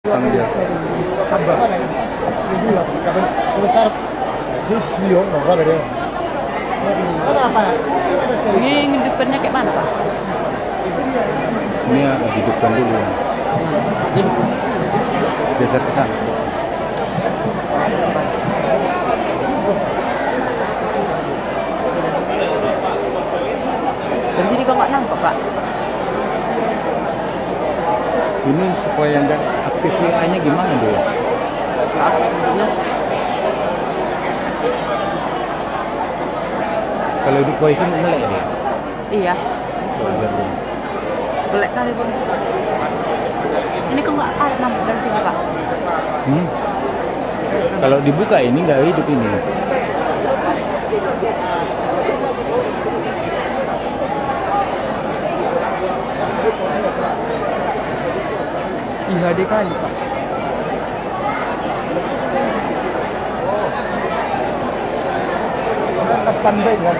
Panggil. Ini hidupnya kayak mana, Pak? Ini hidupkan dulu. Geser ke sana. Dari sini kok nggak nangkep, Pak? Ini supaya nggak aktif WA-nya gimana dulu? Kalau di wifi melek ya? Iya. Belek kali pun. Ini kok nggak ada nangkep dari sini, Pak? Kalau dibuka ini nggak hidup ini. IHD kali, Pak. Standby kan?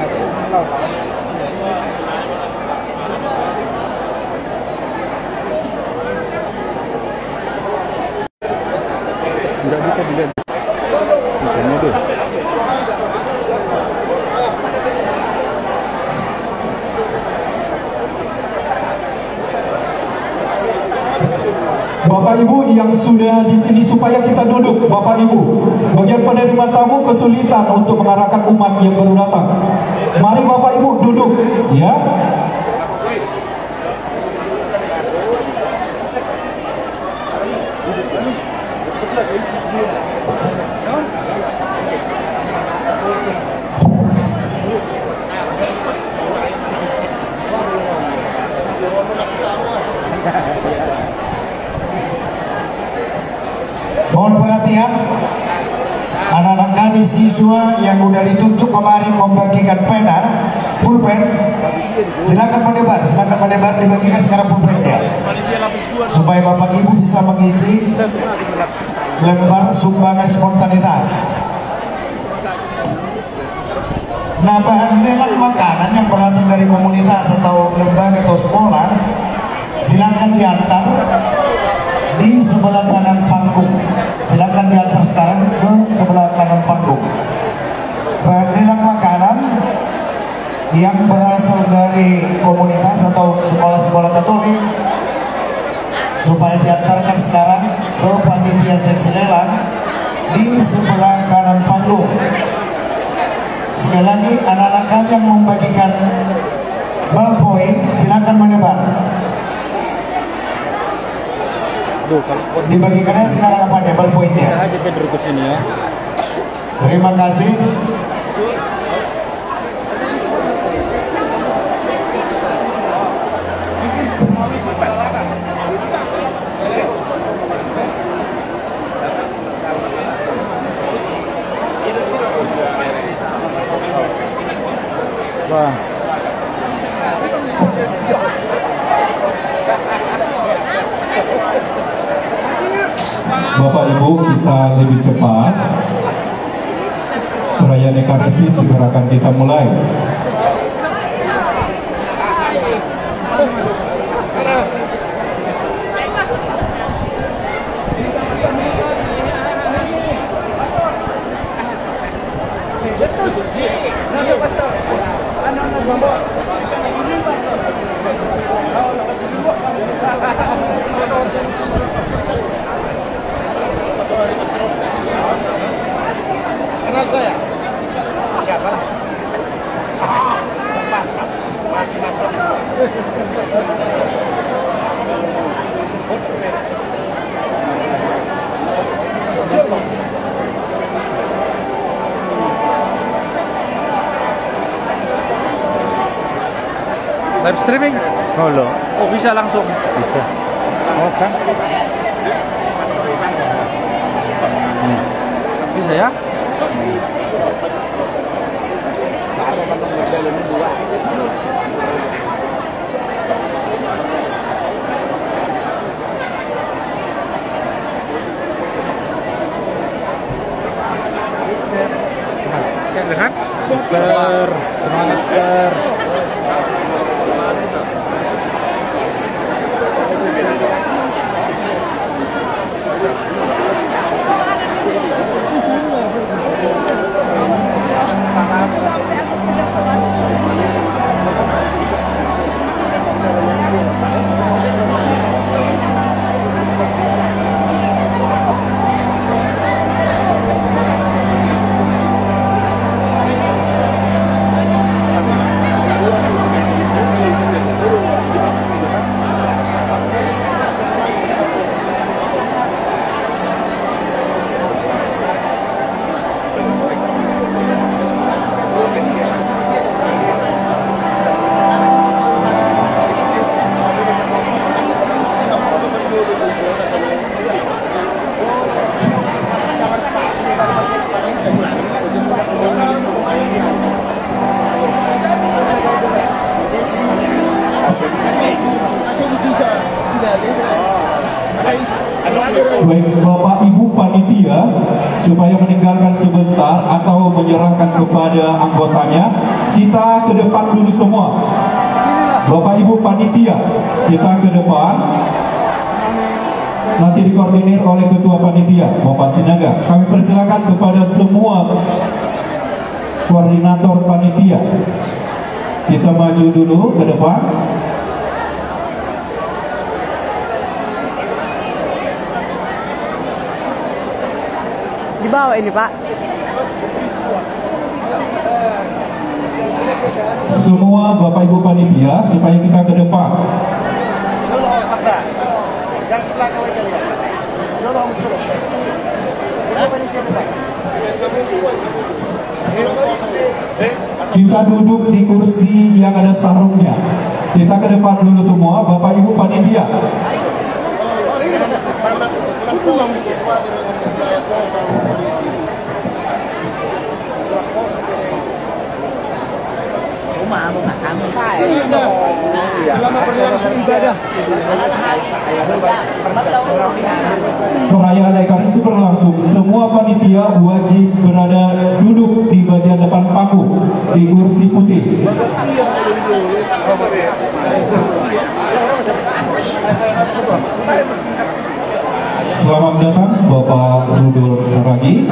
Nggak bisa dilihat. Bisanya tuh. Bapak Ibu yang sudah di sini supaya kita duduk, Bapak Ibu. Bagian penerima tamu kesulitan untuk mengarahkan umat yang baru datang. Mari Bapak Ibu duduk, ya. Mohon perhatian, anak-anak kami siswa yang sudah ditunjuk kemarin membagikan pena, pulpen, silakan mendebar dibagikan sekarang pulpennya, supaya Bapak Ibu bisa mengisi lembar sumbangan spontanitas. Nah, bahan lelang makanan yang berasal dari komunitas atau lembaga atau sekolah, silakan diantar di sebelah kanan panggung. Silakan diantar sekarang ke sebelah kanan panggung. Bahan lelang makanan yang berasal dari komunitas atau sekolah-sekolah Katolik supaya diantarkan sekarang ke panitia seksi lelang di sebelah kanan panggung. Sekali lagi, anak-anak kami yang membagikan ballpoint silakan menebar. Dibagikannya sekarang apa nih ballpointnya? Kita aja Pedro ke sini ya. Terima kasih. Wah. Bapak Ibu, kita lebih cepat. Perayaan Ekaristi segera akan kita mulai. Kenal saya? Siapa? Masih mantap. Live streaming? Oh loh. Oh bisa langsung? Bisa. Oh kan? Bisa ya? Kan? Sister, semangat sister. baik Bapak Ibu panitia supaya meninggalkan sebentar atau menyerahkan kepada anggotanya. Kita ke depan dulu semua. Bapak Ibu panitia, kita ke depan. Nanti dikoordinir oleh Ketua Panitia, Bapak Sinaga. Kami persilakan kepada semua koordinator panitia. Kita maju dulu ke depan. Di bawah ini, Pak. Semua Bapak Ibu panitia supaya kita ke depan. Yang belakang aja lihat. Dorong dulu. Siapa ini siapa? Kita duduk di kursi yang ada sarungnya. Kita ke depan dulu semua, Bapak Ibu panitia. Selama berlangsung ibadah. Perayaan Ekaristi berlangsung, semua panitia wajib berada duduk di bagian depan panggung di kursi putih. Selamat datang Bapak Rudolf Saragi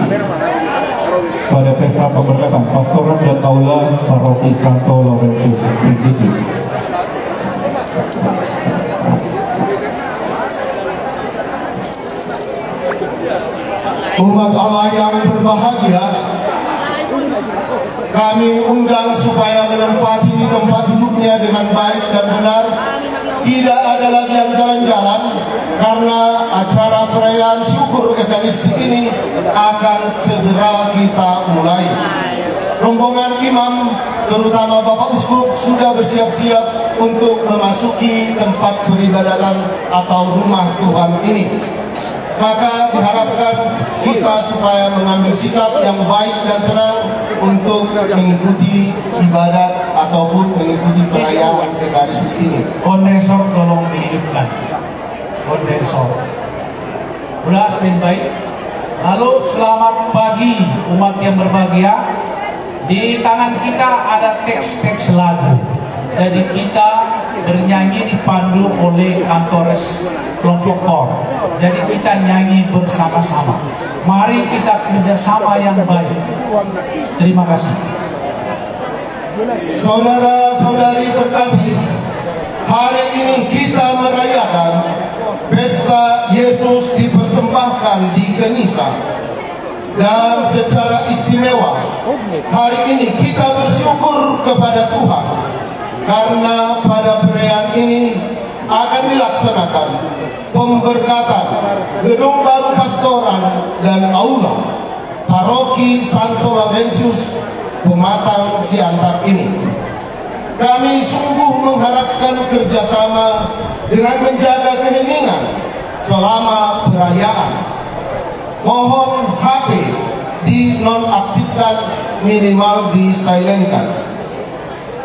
pada pesta pemberkatan Pastorat dan Aula Paroki Santo Laurentius Brindisi. Umat Allah yang berbahagia, kami undang supaya menempati tempat duduknya dengan baik dan benar. Tidak ada lagi yang jalan-jalan, karena acara perayaan syukur Ekaristi ini akan segera kita mulai. Rombongan imam, terutama Bapak Uskup, sudah bersiap-siap untuk memasuki tempat peribadatan atau rumah Tuhan ini. Maka diharapkan kita supaya mengambil sikap yang baik dan tenang untuk mengikuti ibadat ataupun mengikuti perayaan Ekaristi ini. Kondensor tolong dihidupkan. Kondensor. Udah standby. Lalu selamat pagi umat yang berbahagia. Di tangan kita ada teks-teks lagu. Jadi kita bernyanyi dipandu oleh kantores kelompok kor. Jadi kita nyanyi bersama-sama. Mari kita kerjasama yang baik. Terima kasih. Saudara-saudari terkasih, hari ini kita merayakan pesta Yesus dipersembahkan di Kenisa. Dan secara istimewa, hari ini kita bersyukur kepada Tuhan karena pada perayaan ini akan dilaksanakan pemberkatan gedung baru pastoran dan aula Paroki Santo Laurentius Pematang Siantar ini. Kami sungguh mengharapkan kerjasama dengan menjaga keheningan selama perayaan. Mohon HP dinonaktifkan, minimal disilentkan.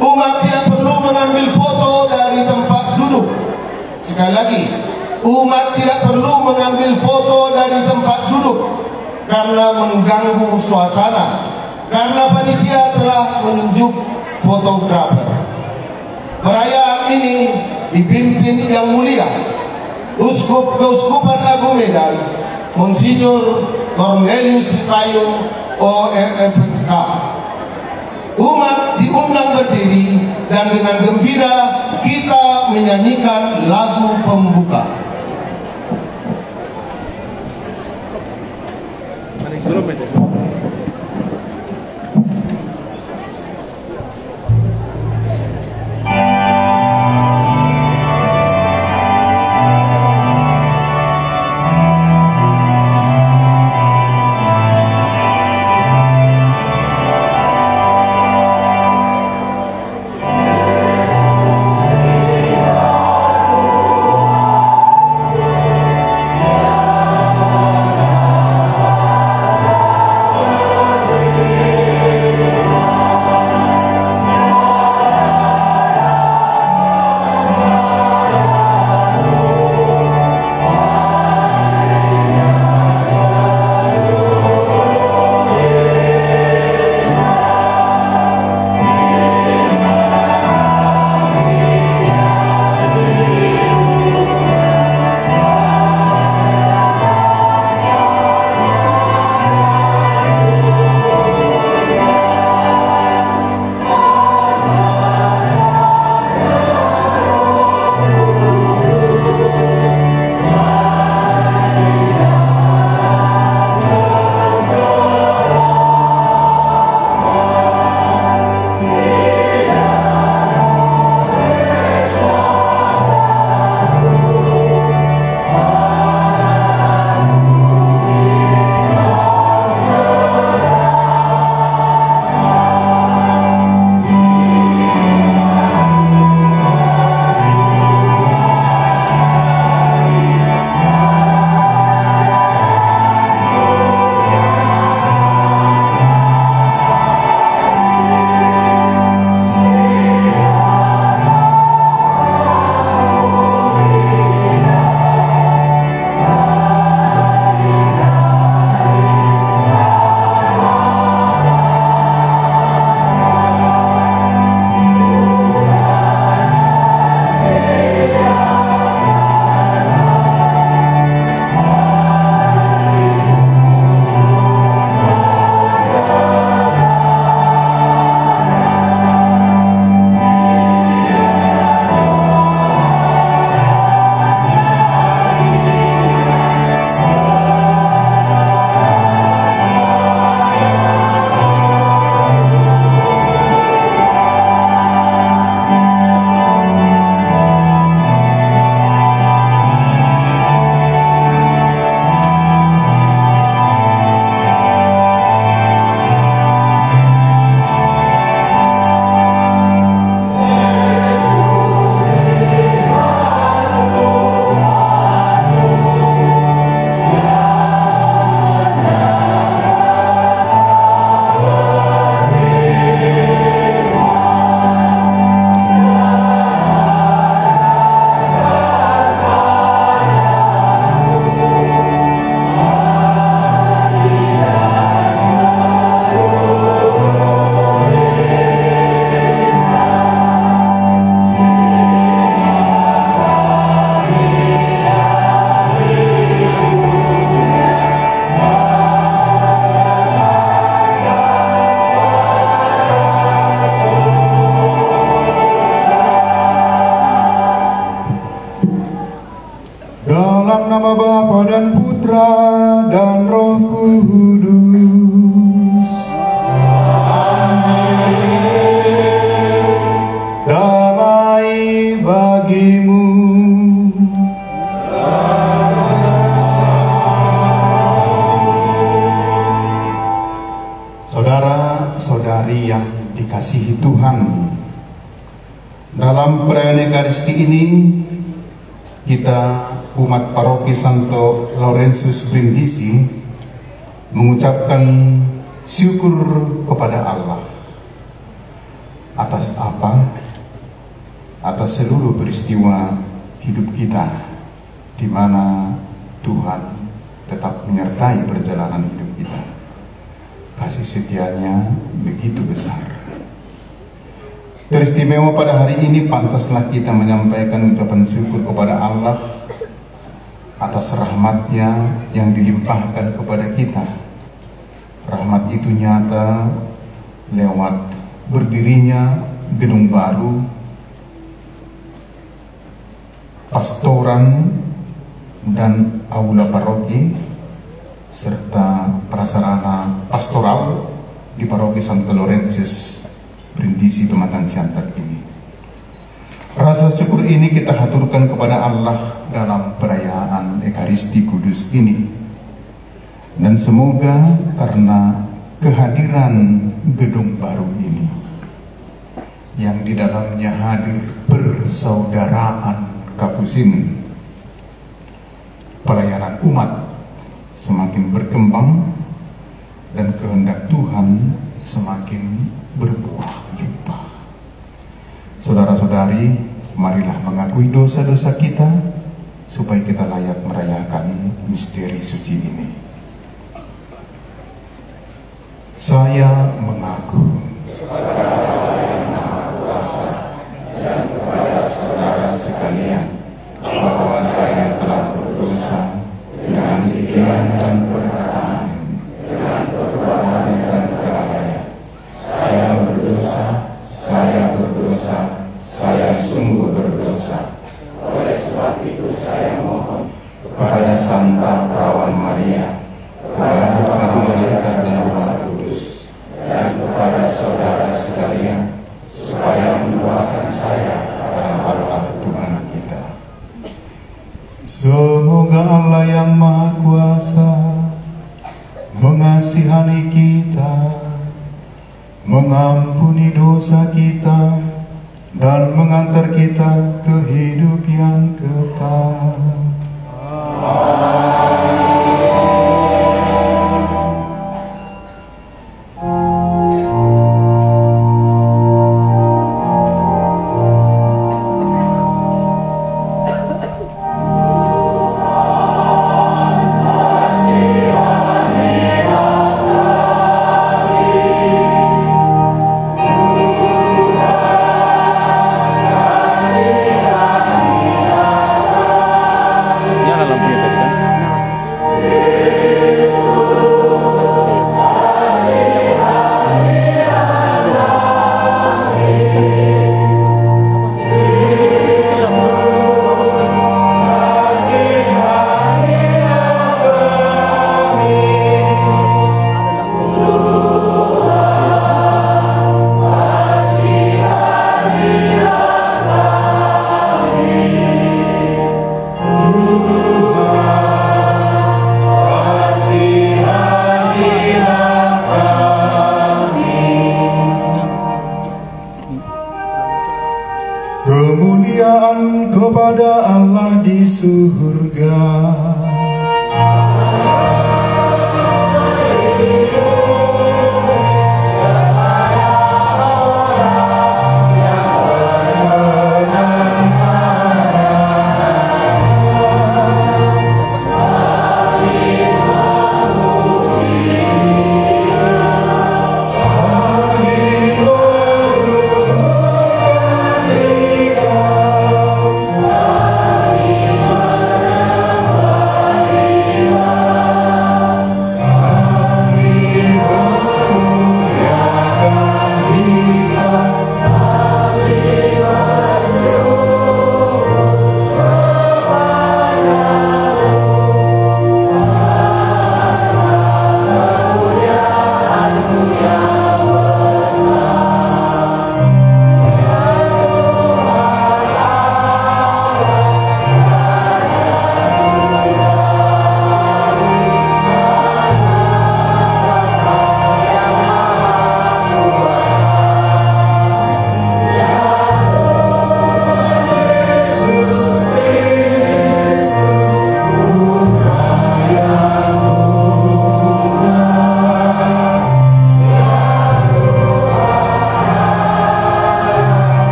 Umat tidak perlu mengambil foto dari tempat duduk. Sekali lagi, umat tidak perlu mengambil foto dari tempat duduk karena mengganggu suasana. Karena panitia telah menunjuk fotografer. Perayaan ini dipimpin Yang Mulia Uskup Keuskupan Agung Medan, Monsinyur Cornelius Payung OMFK. Umat diundang berdiri dan dengan gembira kita menyanyikan lagu pembuka. dan Roh Kudus. Damai bagimu. Saudara-saudari yang dikasihi Tuhan, dalam perayaan Ekaristi ini kita umat Paroki Santo Laurentius Brindisi mengucapkan syukur kepada Allah. Atas apa? Atas seluruh peristiwa hidup kita, di mana Tuhan tetap menyertai perjalanan hidup kita. Kasih setianya begitu besar. Teristimewa pada hari ini pantaslah kita menyampaikan ucapan syukur kepada Allah atas rahmat-Nya yang dilimpahkan kepada kita. Rahmat itu nyata lewat berdirinya gedung baru, pastoran dan aula paroki, serta prasarana pastoral di Paroki Santo Laurentius Brindisi Pematang Siantar ini. Rasa syukur ini kita haturkan kepada Allah dalam perayaan Ekaristi Kudus ini. Dan semoga karena kehadiran gedung baru ini, yang di dalamnya hadir persaudaraan Kapusin, pelayanan umat semakin berkembang dan kehendak Tuhan semakin berbuah limpah. Saudara-saudari, marilah mengakui dosa-dosa kita supaya kita layak merayakan misteri suci ini. Saya mengaku dan kepada saudara sekalian bahwa saya telah berdosa dengan pikiran dan perkataan, dengan perbuatan dan kelalaian. Saya berdosa, saya sungguh berdosa. Oleh sebab itu saya mohon kepada Santa Perawan Maria, kepada para malaikat dan Roh Kudus, dan kepada saudara sekalian, supaya mendoakan saya pada Allah Tuhan kita. Semoga Allah yang Maha Kuasa mengasihani kita, mengampuni dosa kita, dan mengantar kita ke hidup yang kekal.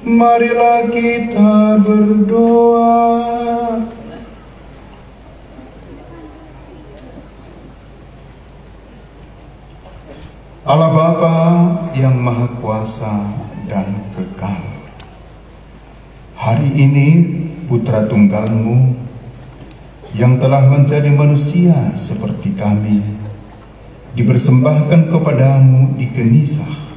Marilah kita berdoa. Allah Bapa yang Maha Kuasa dan Kekal, hari ini Putra Tunggal-Mu yang telah menjadi manusia seperti kami dipersembahkan kepadamu di Kenisah.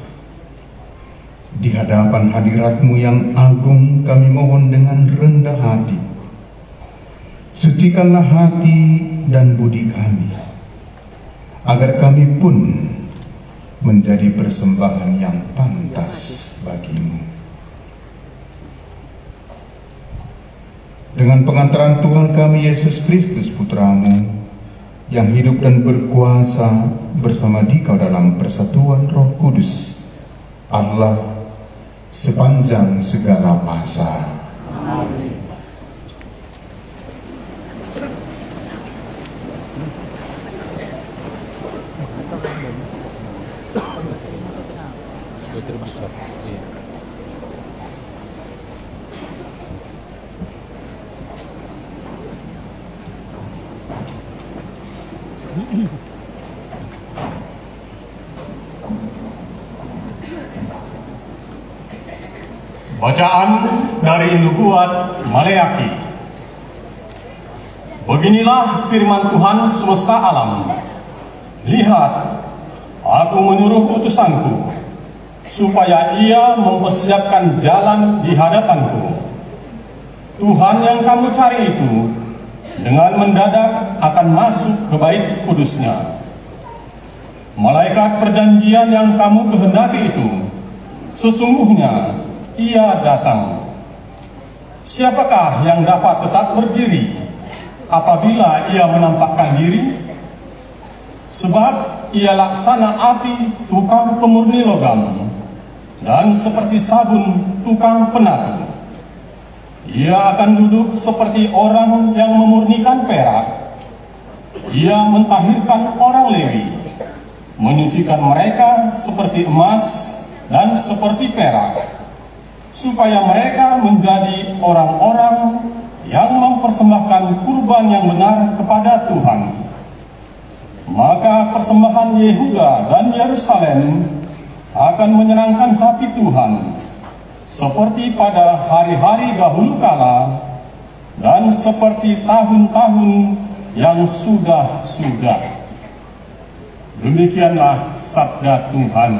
Di hadapan hadirat-Mu yang agung kami mohon dengan rendah hati, sucikanlah hati dan budi kami, agar kami pun menjadi persembahan yang pantas bagi-Mu. Dengan pengantaran Tuhan kami Yesus Kristus Putra-Mu, yang hidup dan berkuasa bersama Dikau dalam persatuan Roh Kudus, Allah sepanjang segala masa. Amin. Bacaan dari Nubuat Maleaki. Beginilah firman Tuhan semesta alam. Lihat, aku menyuruh utusanku, supaya ia mempersiapkan jalan di hadapanku. Tuhan yang kamu cari itu, dengan mendadak akan masuk ke bait kudusnya. Malaikat perjanjian yang kamu kehendaki itu, sesungguhnya ia datang. Siapakah yang dapat tetap berdiri apabila ia menampakkan diri? Sebab ia laksana api tukang pemurni logam, dan seperti sabun tukang penatu. Ia akan duduk seperti orang yang memurnikan perak. Ia mentahirkan orang Lewi, menyucikan mereka seperti emas dan seperti perak, supaya mereka menjadi orang-orang yang mempersembahkan kurban yang benar kepada Tuhan. Maka persembahan Yehuda dan Yerusalem akan menyenangkan hati Tuhan, seperti pada hari-hari dahulu kala dan seperti tahun-tahun yang sudah-sudah. Demikianlah sabda Tuhan.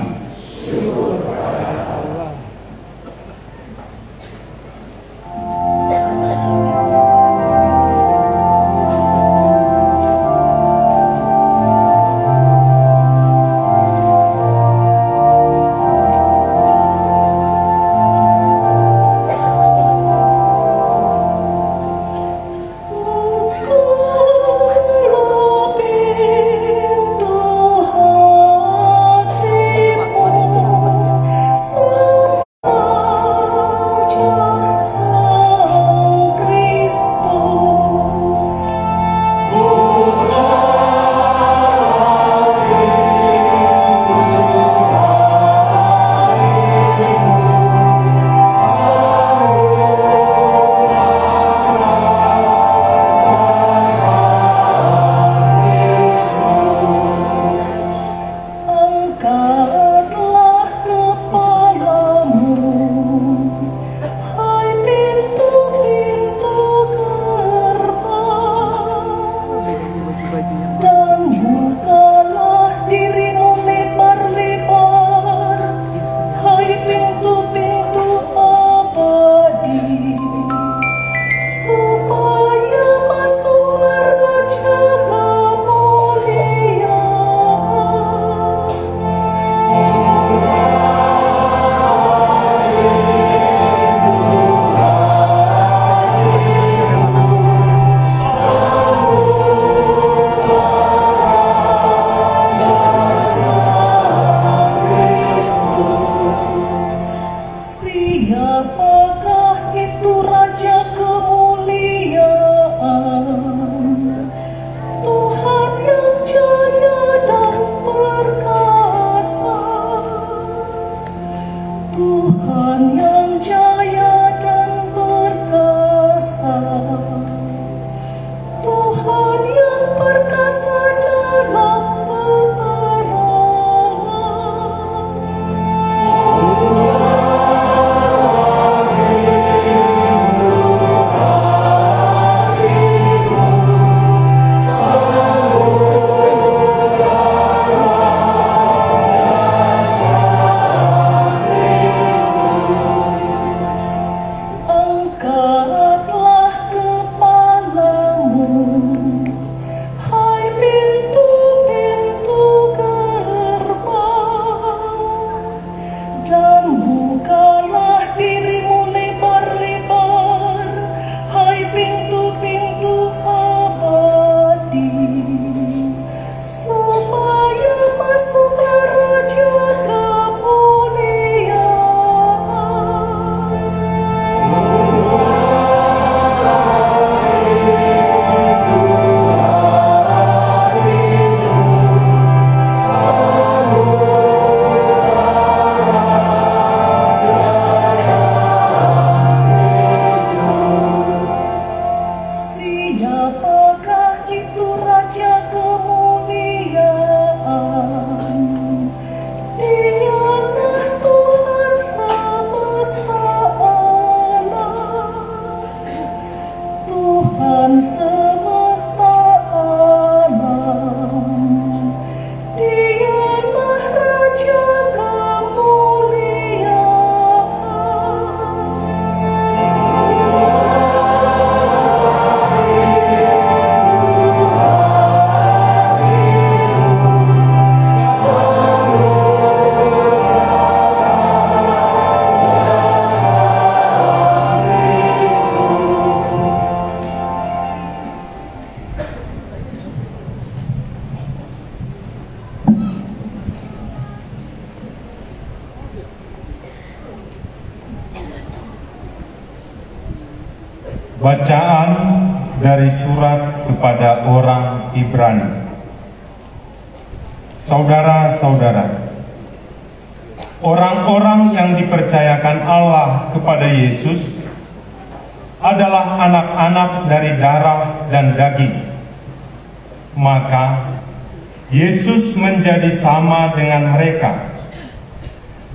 Tuhan yang jaya Bacaan dari surat kepada orang Ibrani. Saudara-saudara, orang-orang yang dipercayakan Allah kepada Yesus adalah anak-anak dari darah dan daging. Maka Yesus menjadi sama dengan mereka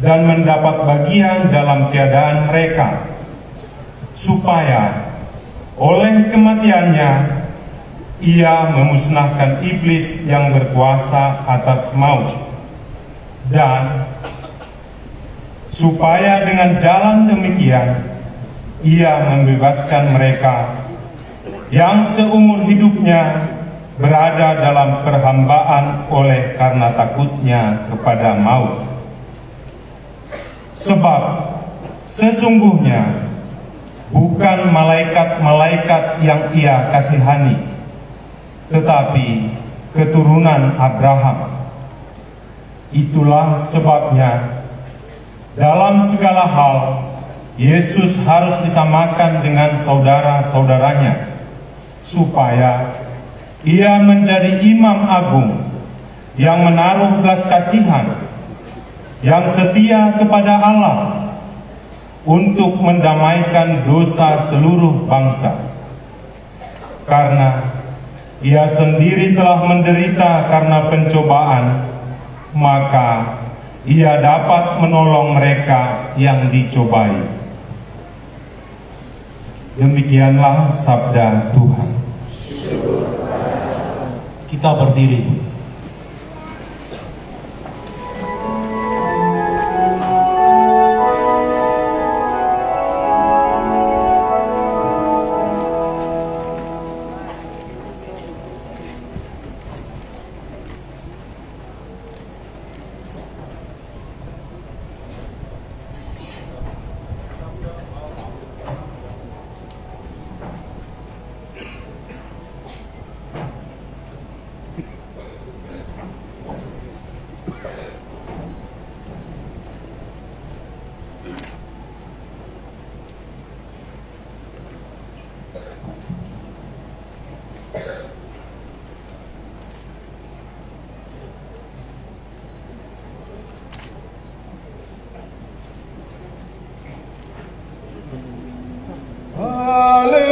dan mendapat bagian dalam keadaan mereka, supaya oleh kematiannya ia memusnahkan iblis yang berkuasa atas maut, dan supaya dengan jalan demikian ia membebaskan mereka yang seumur hidupnya berada dalam perhambaan oleh karena takutnya kepada maut. Sebab sesungguhnya bukan malaikat-malaikat yang ia kasihani, tetapi keturunan Abraham. Itulah sebabnya dalam segala hal Yesus harus disamakan dengan saudara-saudaranya, supaya ia menjadi imam agung yang menaruh belas kasihan, yang setia kepada Allah untuk mendamaikan dosa seluruh bangsa. Karena ia sendiri telah menderita karena pencobaan, maka ia dapat menolong mereka yang dicobai. Demikianlah sabda Tuhan. Kita berdiri.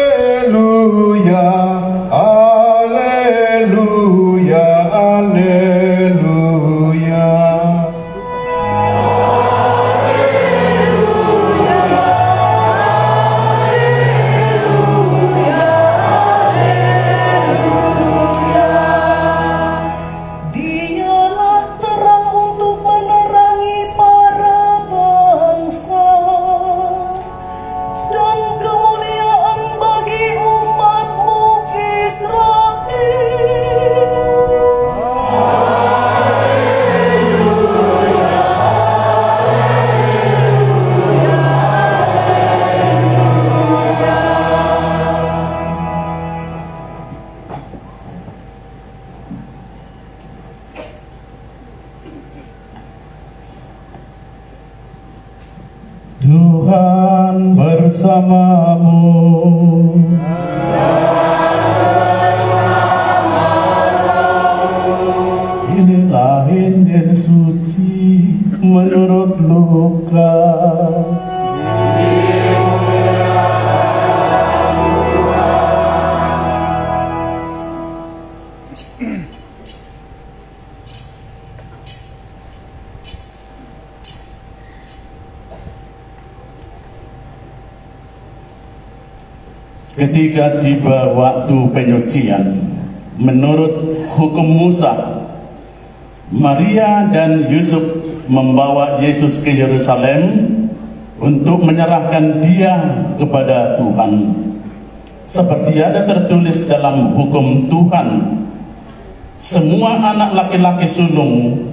Haleluya, haleluya, haleluya. Dialah terang untuk menerangi para bangsa dan kemuliaan bagi umat-Mu Israel. Tuhan bersamamu. Inilah Injil suci menurut Lukas. Ketika tiba waktu penyucian menurut hukum Musa, Maria dan Yusuf membawa Yesus ke Yerusalem untuk menyerahkan dia kepada Tuhan. Seperti ada tertulis dalam hukum Tuhan, semua anak laki-laki sulung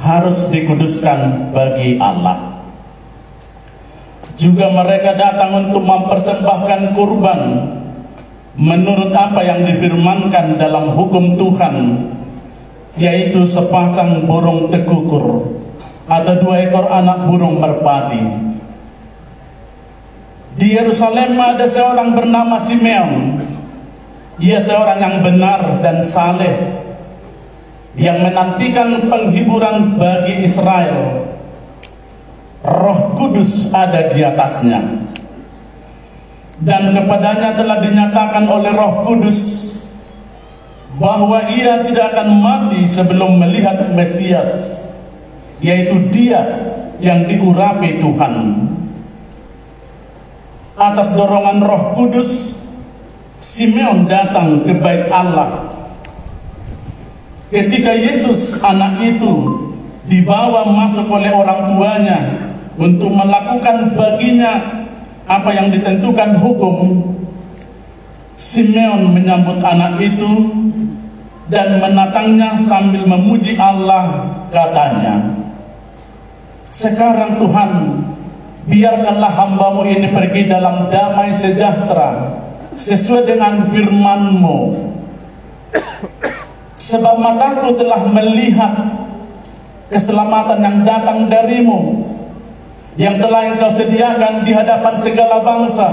harus dikuduskan bagi Allah. Juga mereka datang untuk mempersembahkan kurban menurut apa yang difirmankan dalam hukum Tuhan, yaitu sepasang burung tekukur atau 2 ekor anak burung merpati. Di Yerusalem ada seorang bernama Simeon. Ia seorang yang benar dan saleh, yang menantikan penghiburan bagi Israel. Roh Kudus ada di atasnya, dan kepadanya telah dinyatakan oleh Roh Kudus bahwa ia tidak akan mati sebelum melihat Mesias, yaitu Dia yang diurapi Tuhan. Atas dorongan Roh Kudus, Simeon datang ke bait Allah. Ketika Yesus anak itu dibawa masuk oleh orang tuanya untuk melakukan baginya apa yang ditentukan hukum, Simeon menyambut anak itu dan menatangnya sambil memuji Allah. Katanya, "Sekarang Tuhan, biarkanlah hamba-Mu ini pergi dalam damai sejahtera sesuai dengan firman-Mu. Sebab mataku telah melihat keselamatan yang datang dari-Mu, yang telah Engkau sediakan di hadapan segala bangsa,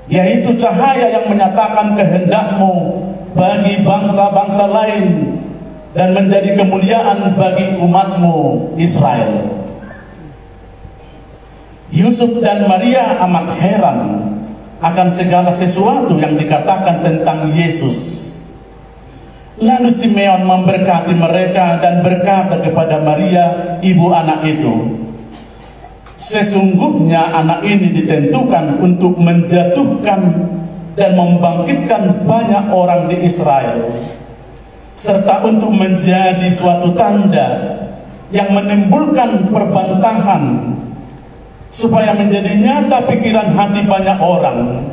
yaitu cahaya yang menyatakan kehendak-Mu bagi bangsa-bangsa lain, dan menjadi kemuliaan bagi umat-Mu Israel." Yusuf dan Maria amat heran akan segala sesuatu yang dikatakan tentang Yesus. Lalu Simeon memberkati mereka dan berkata kepada Maria, ibu anak itu, "Sesungguhnya anak ini ditentukan untuk menjatuhkan dan membangkitkan banyak orang di Israel, serta untuk menjadi suatu tanda yang menimbulkan perbantahan, supaya menjadi nyata pikiran hati banyak orang.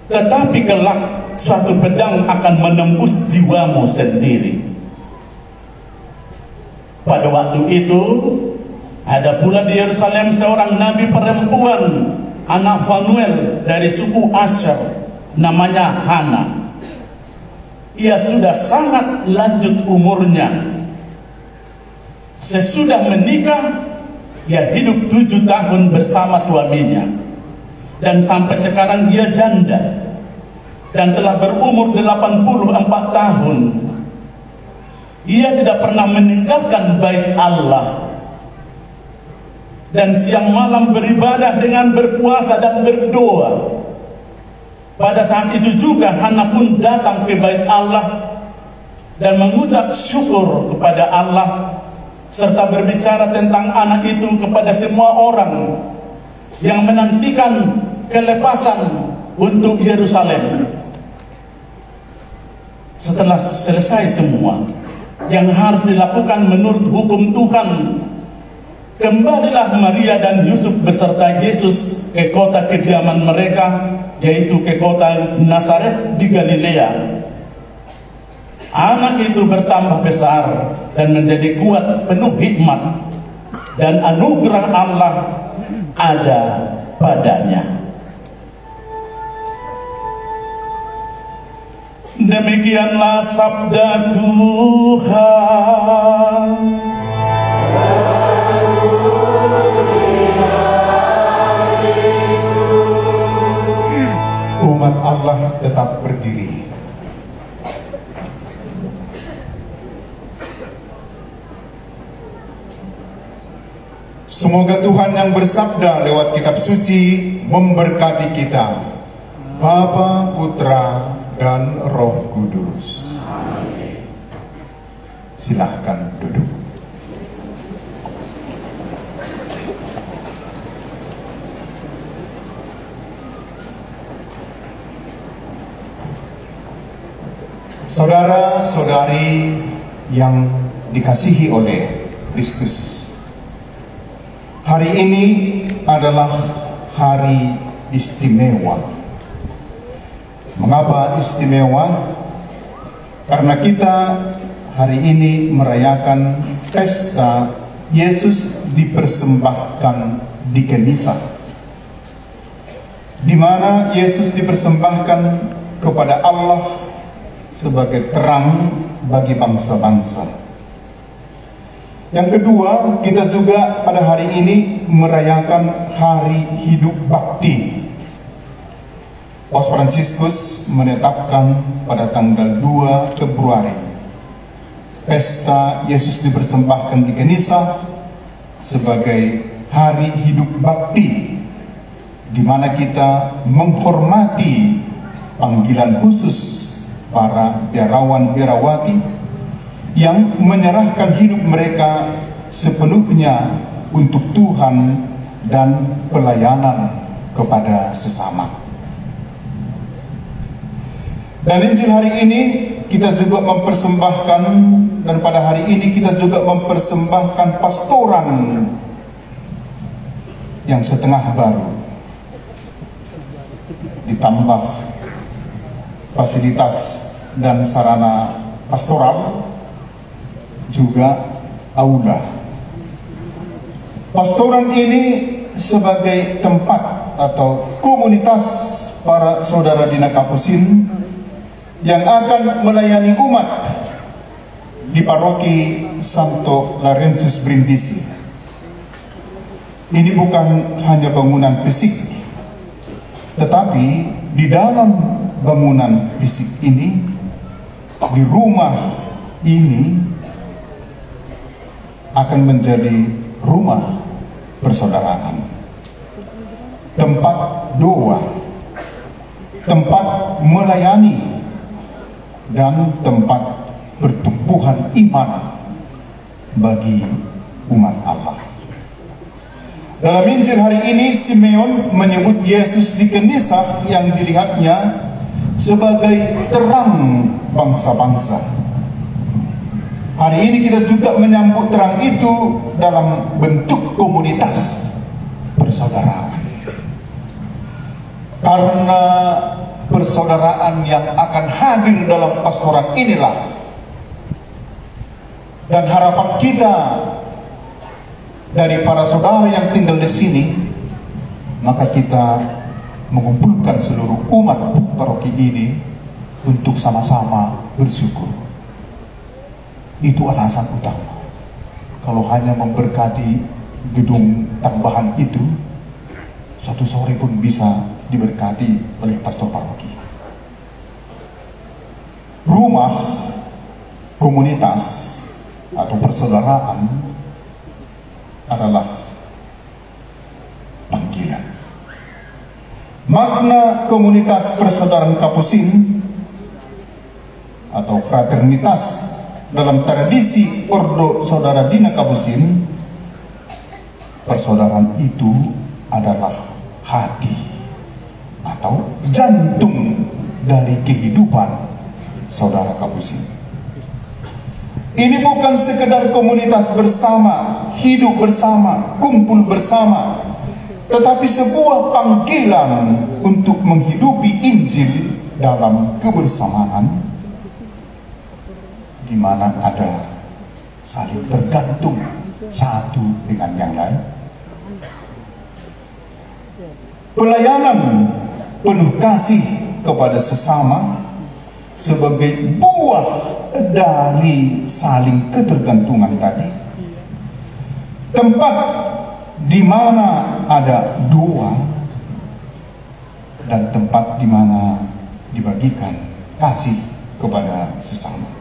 Tetapi kelak suatu pedang akan menembus jiwamu sendiri." Pada waktu itu ada pula di Yerusalem seorang nabi perempuan, anak Fanuel dari suku Asher, namanya Hana. Ia sudah sangat lanjut umurnya. Sesudah menikah, ia hidup 7 tahun bersama suaminya, dan sampai sekarang dia janda dan telah berumur 84 tahun. Ia tidak pernah meninggalkan bait Allah, dan siang malam beribadah dengan berpuasa dan berdoa. Pada saat itu juga Hana pun datang ke bait Allah dan mengucap syukur kepada Allah, serta berbicara tentang anak itu kepada semua orang yang menantikan kelepasan untuk Yerusalem. Setelah selesai semua yang harus dilakukan menurut hukum Tuhan, kembalilah Maria dan Yusuf beserta Yesus ke kota kediaman mereka, yaitu ke kota Nazaret di Galilea. Anak itu bertambah besar dan menjadi kuat, penuh hikmat, dan anugerah Allah ada padanya. Demikianlah sabda Tuhan. Umat Allah tetap berdiri. Semoga Tuhan yang bersabda lewat kitab suci memberkati kita, Bapa, Putra, dan Roh Kudus. Silahkan duduk. Saudara-saudari yang dikasihi oleh Kristus, hari ini adalah hari istimewa. Mengapa istimewa? Karena kita hari ini merayakan pesta Yesus dipersembahkan di Kenisa, di mana Yesus dipersembahkan kepada Allah sebagai terang bagi bangsa-bangsa. Yang kedua, kita juga pada hari ini merayakan Hari Hidup Bakti. Paus Fransiskus menetapkan pada tanggal 2 Februari pesta Yesus dipersembahkan di Kenisa sebagai Hari Hidup Bakti, di mana kita menghormati panggilan khusus para biarawan-biarawati yang menyerahkan hidup mereka sepenuhnya untuk Tuhan dan pelayanan kepada sesama. Dan Injil hari ini kita juga mempersembahkan, dan pada hari ini kita juga mempersembahkan pastoran yang setengah baru, ditambah fasilitas dan sarana pastoral, juga aula. Pastoran ini sebagai tempat atau komunitas para saudara Dina Kapusin yang akan melayani umat di paroki Santo Laurentius Brindisi. Ini bukan hanya bangunan fisik, tetapi di dalam bangunan fisik ini, di rumah ini akan menjadi rumah persaudaraan, tempat doa, tempat melayani, dan tempat pertumbuhan iman bagi umat Allah. Dalam Injil hari ini, Simeon menyebut Yesus di Kenisa yang dilihatnya sebagai terang bangsa-bangsa. Hari ini kita juga menyambut terang itu dalam bentuk komunitas persaudaraan. Karena persaudaraan yang akan hadir dalam pastoran inilah, dan harapan kita dari para saudara yang tinggal di sini, maka kita mengumpulkan seluruh umat paroki ini untuk sama-sama bersyukur. Itu alasan utama. Kalau hanya memberkati gedung tambahan itu, suatu sore pun bisa diberkati oleh pastor paroki. Rumah komunitas atau persaudaraan adalah panggilan. Makna komunitas persaudaraan Kapusin atau fraternitas dalam tradisi Ordo Saudara Dina Kapusin, persaudaraan itu adalah hati atau jantung dari kehidupan saudara Kapusin. Ini bukan sekedar komunitas bersama, hidup bersama, kumpul bersama, tetapi sebuah panggilan untuk menghidupi Injil dalam kebersamaan, di mana ada saling tergantung satu dengan yang lain. Pelayanan penuh kasih kepada sesama sebagai buah dari saling ketergantungan tadi. Tempat di mana ada doa dan tempat di mana dibagikan kasih kepada sesama.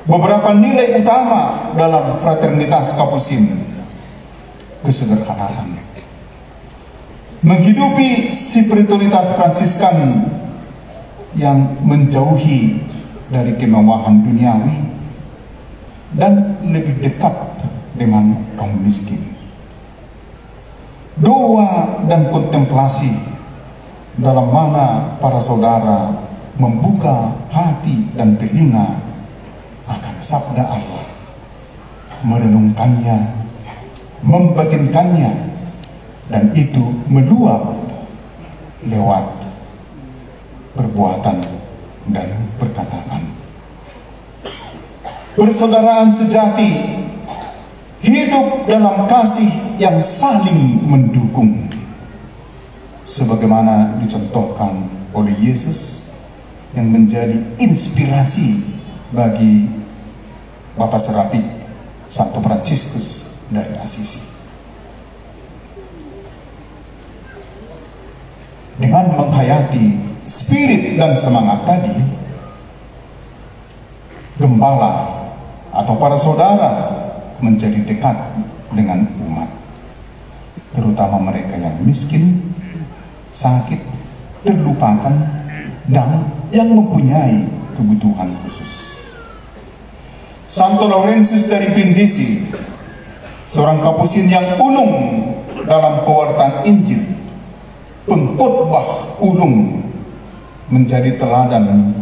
Beberapa nilai utama dalam fraternitas Kapusin: kesederhanaan, menghidupi spiritualitas Fransiskan yang menjauhi dari kemewahan duniawi dan lebih dekat dengan kaum miskin. Doa dan kontemplasi, dalam mana para saudara membuka hati dan telinga akan sabda Allah, merenungkannya, membatinkannya, dan itu meluap lewat perbuatan dan perkataan. Persaudaraan sejati hidup dalam kasih yang saling mendukung, sebagaimana dicontohkan oleh Yesus yang menjadi inspirasi bagi Bapak Serapik Santo Fransiskus dari Assisi. Dengan menghayati spirit dan semangat tadi, gembala atau para saudara menjadi dekat dengan umat, terutama mereka yang miskin, sakit, terlupakan, dan yang mempunyai kebutuhan khusus. Santo Laurentius dari Brindisi, seorang kapusin yang ulung dalam pewartaan Injil, pengkhotbah ulung, menjadi teladan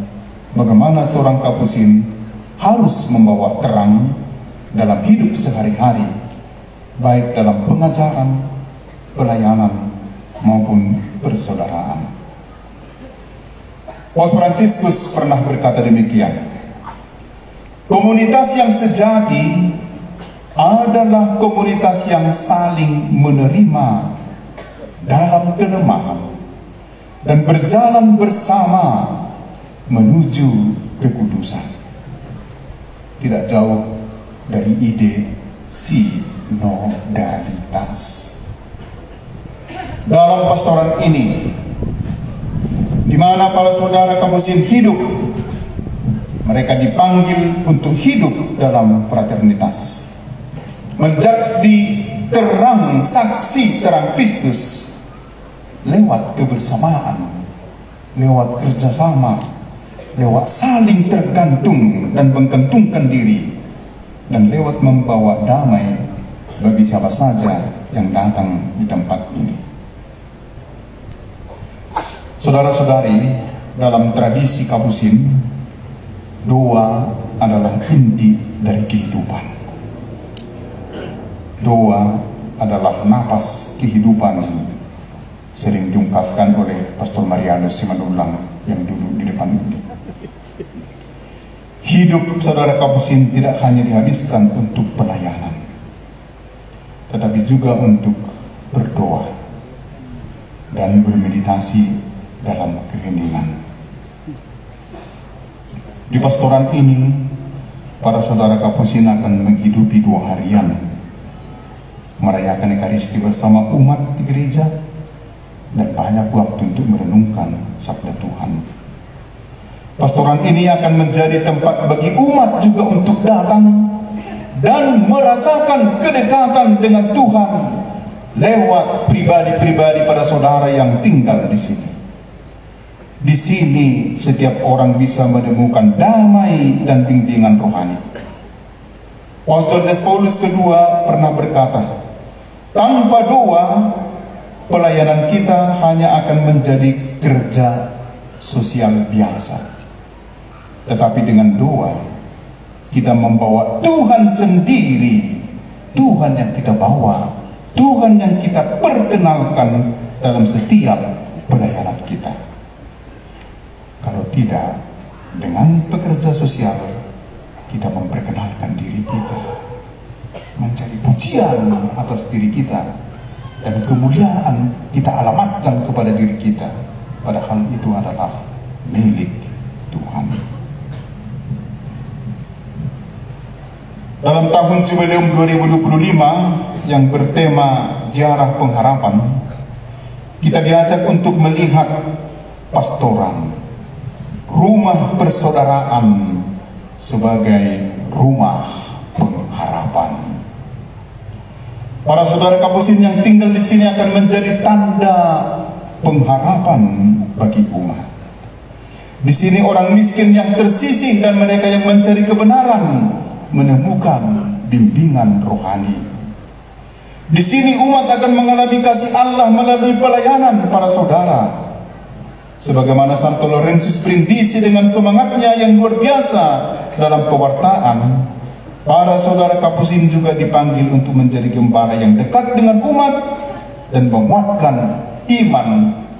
bagaimana seorang kapusin harus membawa terang dalam hidup sehari-hari, baik dalam pengajaran, pelayanan, maupun persaudaraan. Paus Fransiskus pernah berkata demikian, komunitas yang sejati adalah komunitas yang saling menerima dalam kelemahan dan berjalan bersama menuju kekudusan. Tidak jauh dari ide sinodalitas. Dalam pastoran ini, di mana para saudara kapusin hidup, mereka dipanggil untuk hidup dalam fraternitas, menjadi terang saksi terang Kristus lewat kebersamaan, lewat kerjasama, lewat saling tergantung dan menggantungkan diri, dan lewat membawa damai bagi siapa saja yang datang di tempat ini. Saudara-saudari, dalam tradisi kapusin, doa adalah inti dari kehidupan. Doa adalah napas kehidupan, sering diungkapkan oleh Pastor Marianus Simandulang yang duduk di depan ini. Hidup saudara kapusin tidak hanya dihabiskan untuk pelayanan, tetapi juga untuk berdoa dan bermeditasi dalam keheningan. Di pastoran ini, para saudara kapusin akan menghidupi 2 harian, merayakan Ekaristi bersama umat di gereja, dan banyak waktu untuk merenungkan sabda Tuhan. Pastoran ini akan menjadi tempat bagi umat juga untuk datang dan merasakan kedekatan dengan Tuhan lewat pribadi-pribadi para saudara yang tinggal di sini. Di sini setiap orang bisa menemukan damai dan bimbingan rohani. Paus Johannes Paulus II pernah berkata, tanpa doa, pelayanan kita hanya akan menjadi kerja sosial biasa. Tetapi dengan doa, kita membawa Tuhan sendiri, Tuhan yang kita bawa, Tuhan yang kita perkenalkan dalam setiap pelayanan kita. Kalau tidak, dengan pekerja sosial, kita memperkenalkan diri kita, mencari pujian atas diri kita, dan kemuliaan kita alamatkan kepada diri kita, padahal itu adalah milik Tuhan. Dalam tahun Jubileum 2025 yang bertema Ziarah Pengharapan, kita diajak untuk melihat pastoran, rumah persaudaraan sebagai rumah pengharapan. Para saudara kapusin yang tinggal di sini akan menjadi tanda pengharapan bagi umat. Di sini orang miskin yang tersisih dan mereka yang mencari kebenaran menemukan bimbingan rohani. Di sini umat akan mengalami kasih Allah melalui pelayanan para saudara. Sebagaimana Santo Laurentius Brindisi dengan semangatnya yang luar biasa dalam pewartaan, para saudara kapusin juga dipanggil untuk menjadi gembala yang dekat dengan umat dan menguatkan iman,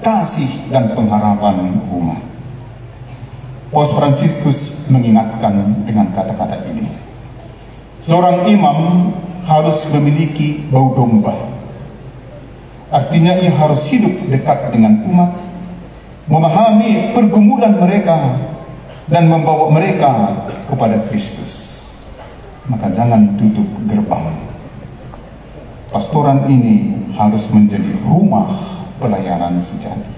kasih, dan pengharapan umat. Paus Fransiskus mengingatkan dengan kata-kata ini, seorang imam harus memiliki bau domba. Artinya ia harus hidup dekat dengan umat, memahami pergumulan mereka, dan membawa mereka kepada Kristus, maka jangan tutup gerbang. Pastoran ini harus menjadi rumah pelayanan sejati,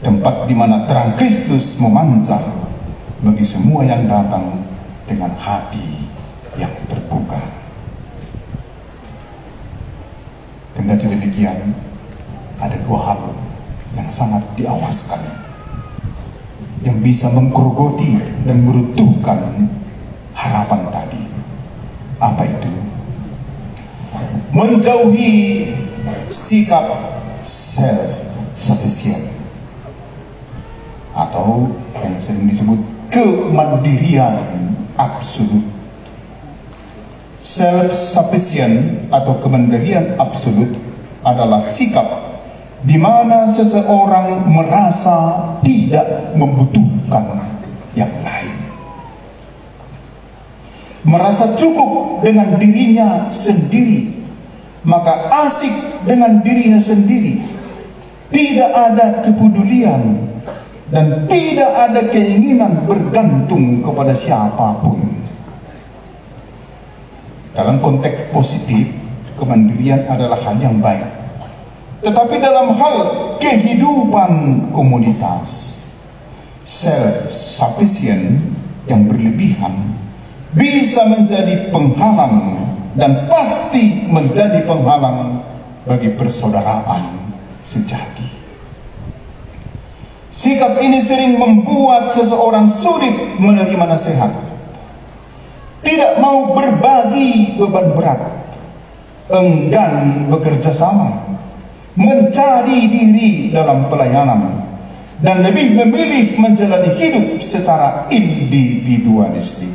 tempat di mana terang Kristus memancar bagi semua yang datang dengan hati yang terbuka. Kendati demikian, ada dua hal yang sangat diawaskan, yang bisa menggerogoti dan meruntuhkan harapan tadi. Apa itu? Menjauhi sikap self-sufficient, atau yang sering disebut kemandirian absolut. Self-sufficient atau kemandirian absolut adalah sikap di mana seseorang merasa tidak membutuhkan yang lain, merasa cukup dengan dirinya sendiri, maka asik dengan dirinya sendiri, tidak ada kepedulian dan tidak ada keinginan bergantung kepada siapapun. Dalam konteks positif, kemandirian adalah hal yang baik. Tetapi dalam hal kehidupan komunitas, self-sufficient yang berlebihan bisa menjadi penghalang dan pasti menjadi penghalang bagi persaudaraan sejati. Sikap ini sering membuat seseorang sulit menerima nasihat, tidak mau berbagi beban berat, enggan bekerja sama, mencari diri dalam pelayanan, dan lebih memilih menjalani hidup secara individualistik.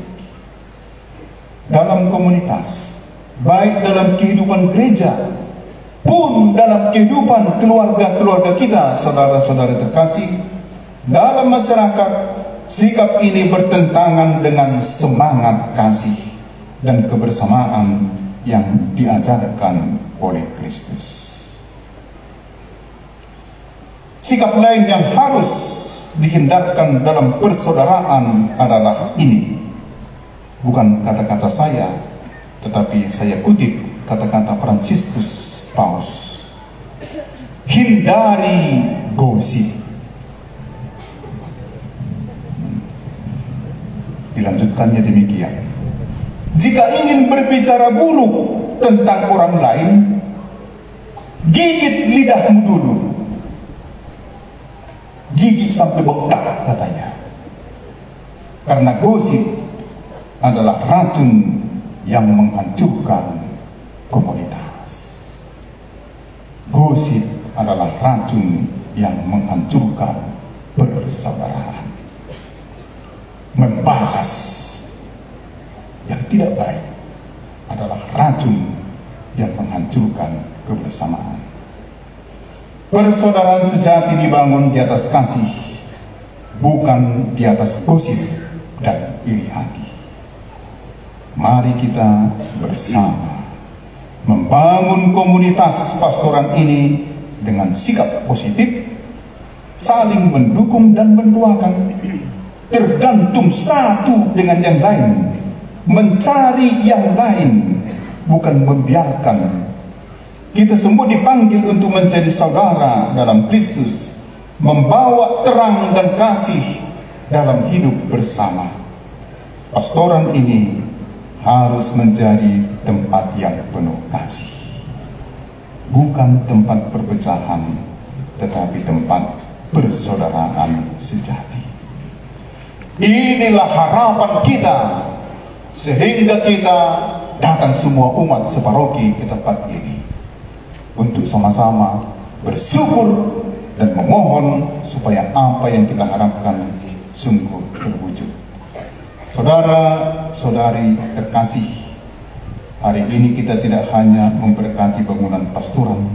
Dalam komunitas, baik dalam kehidupan gereja pun dalam kehidupan keluarga-keluarga kita, saudara-saudara terkasih, dalam masyarakat, sikap ini bertentangan dengan semangat kasih dan kebersamaan yang diajarkan oleh Kristus. Sikap lain yang harus dihindarkan dalam persaudaraan adalah ini. Bukan kata-kata saya, tetapi saya kutip kata-kata Fransiskus Paus. Hindari gosip. Dilanjutkannya demikian. Jika ingin berbicara buruk tentang orang lain, gigit lidahmu dulu. Gigit sampai bengkak katanya. Karena gosip adalah racun yang menghancurkan komunitas. Gosip adalah racun yang menghancurkan persaudaraan. Membahas yang tidak baik adalah racun yang menghancurkan kebersamaan. Persaudaraan sejati dibangun di atas kasih, bukan di atas gosip dan iri hati. Mari kita bersama membangun komunitas pastoran ini dengan sikap positif, saling mendukung dan mendoakan, tergantung satu dengan yang lain, mencari yang lain, bukan membiarkan. Kita semua dipanggil untuk menjadi saudara dalam Kristus, membawa terang dan kasih dalam hidup bersama. Pastoran ini harus menjadi tempat yang penuh kasih, bukan tempat perpecahan, tetapi tempat persaudaraan sejati. Inilah harapan kita, sehingga kita datang semua umat separoki ke tempat ini untuk sama-sama bersyukur dan memohon supaya apa yang kita harapkan sungguh terwujud. Saudara-saudari terkasih, hari ini kita tidak hanya memberkati bangunan pastoran,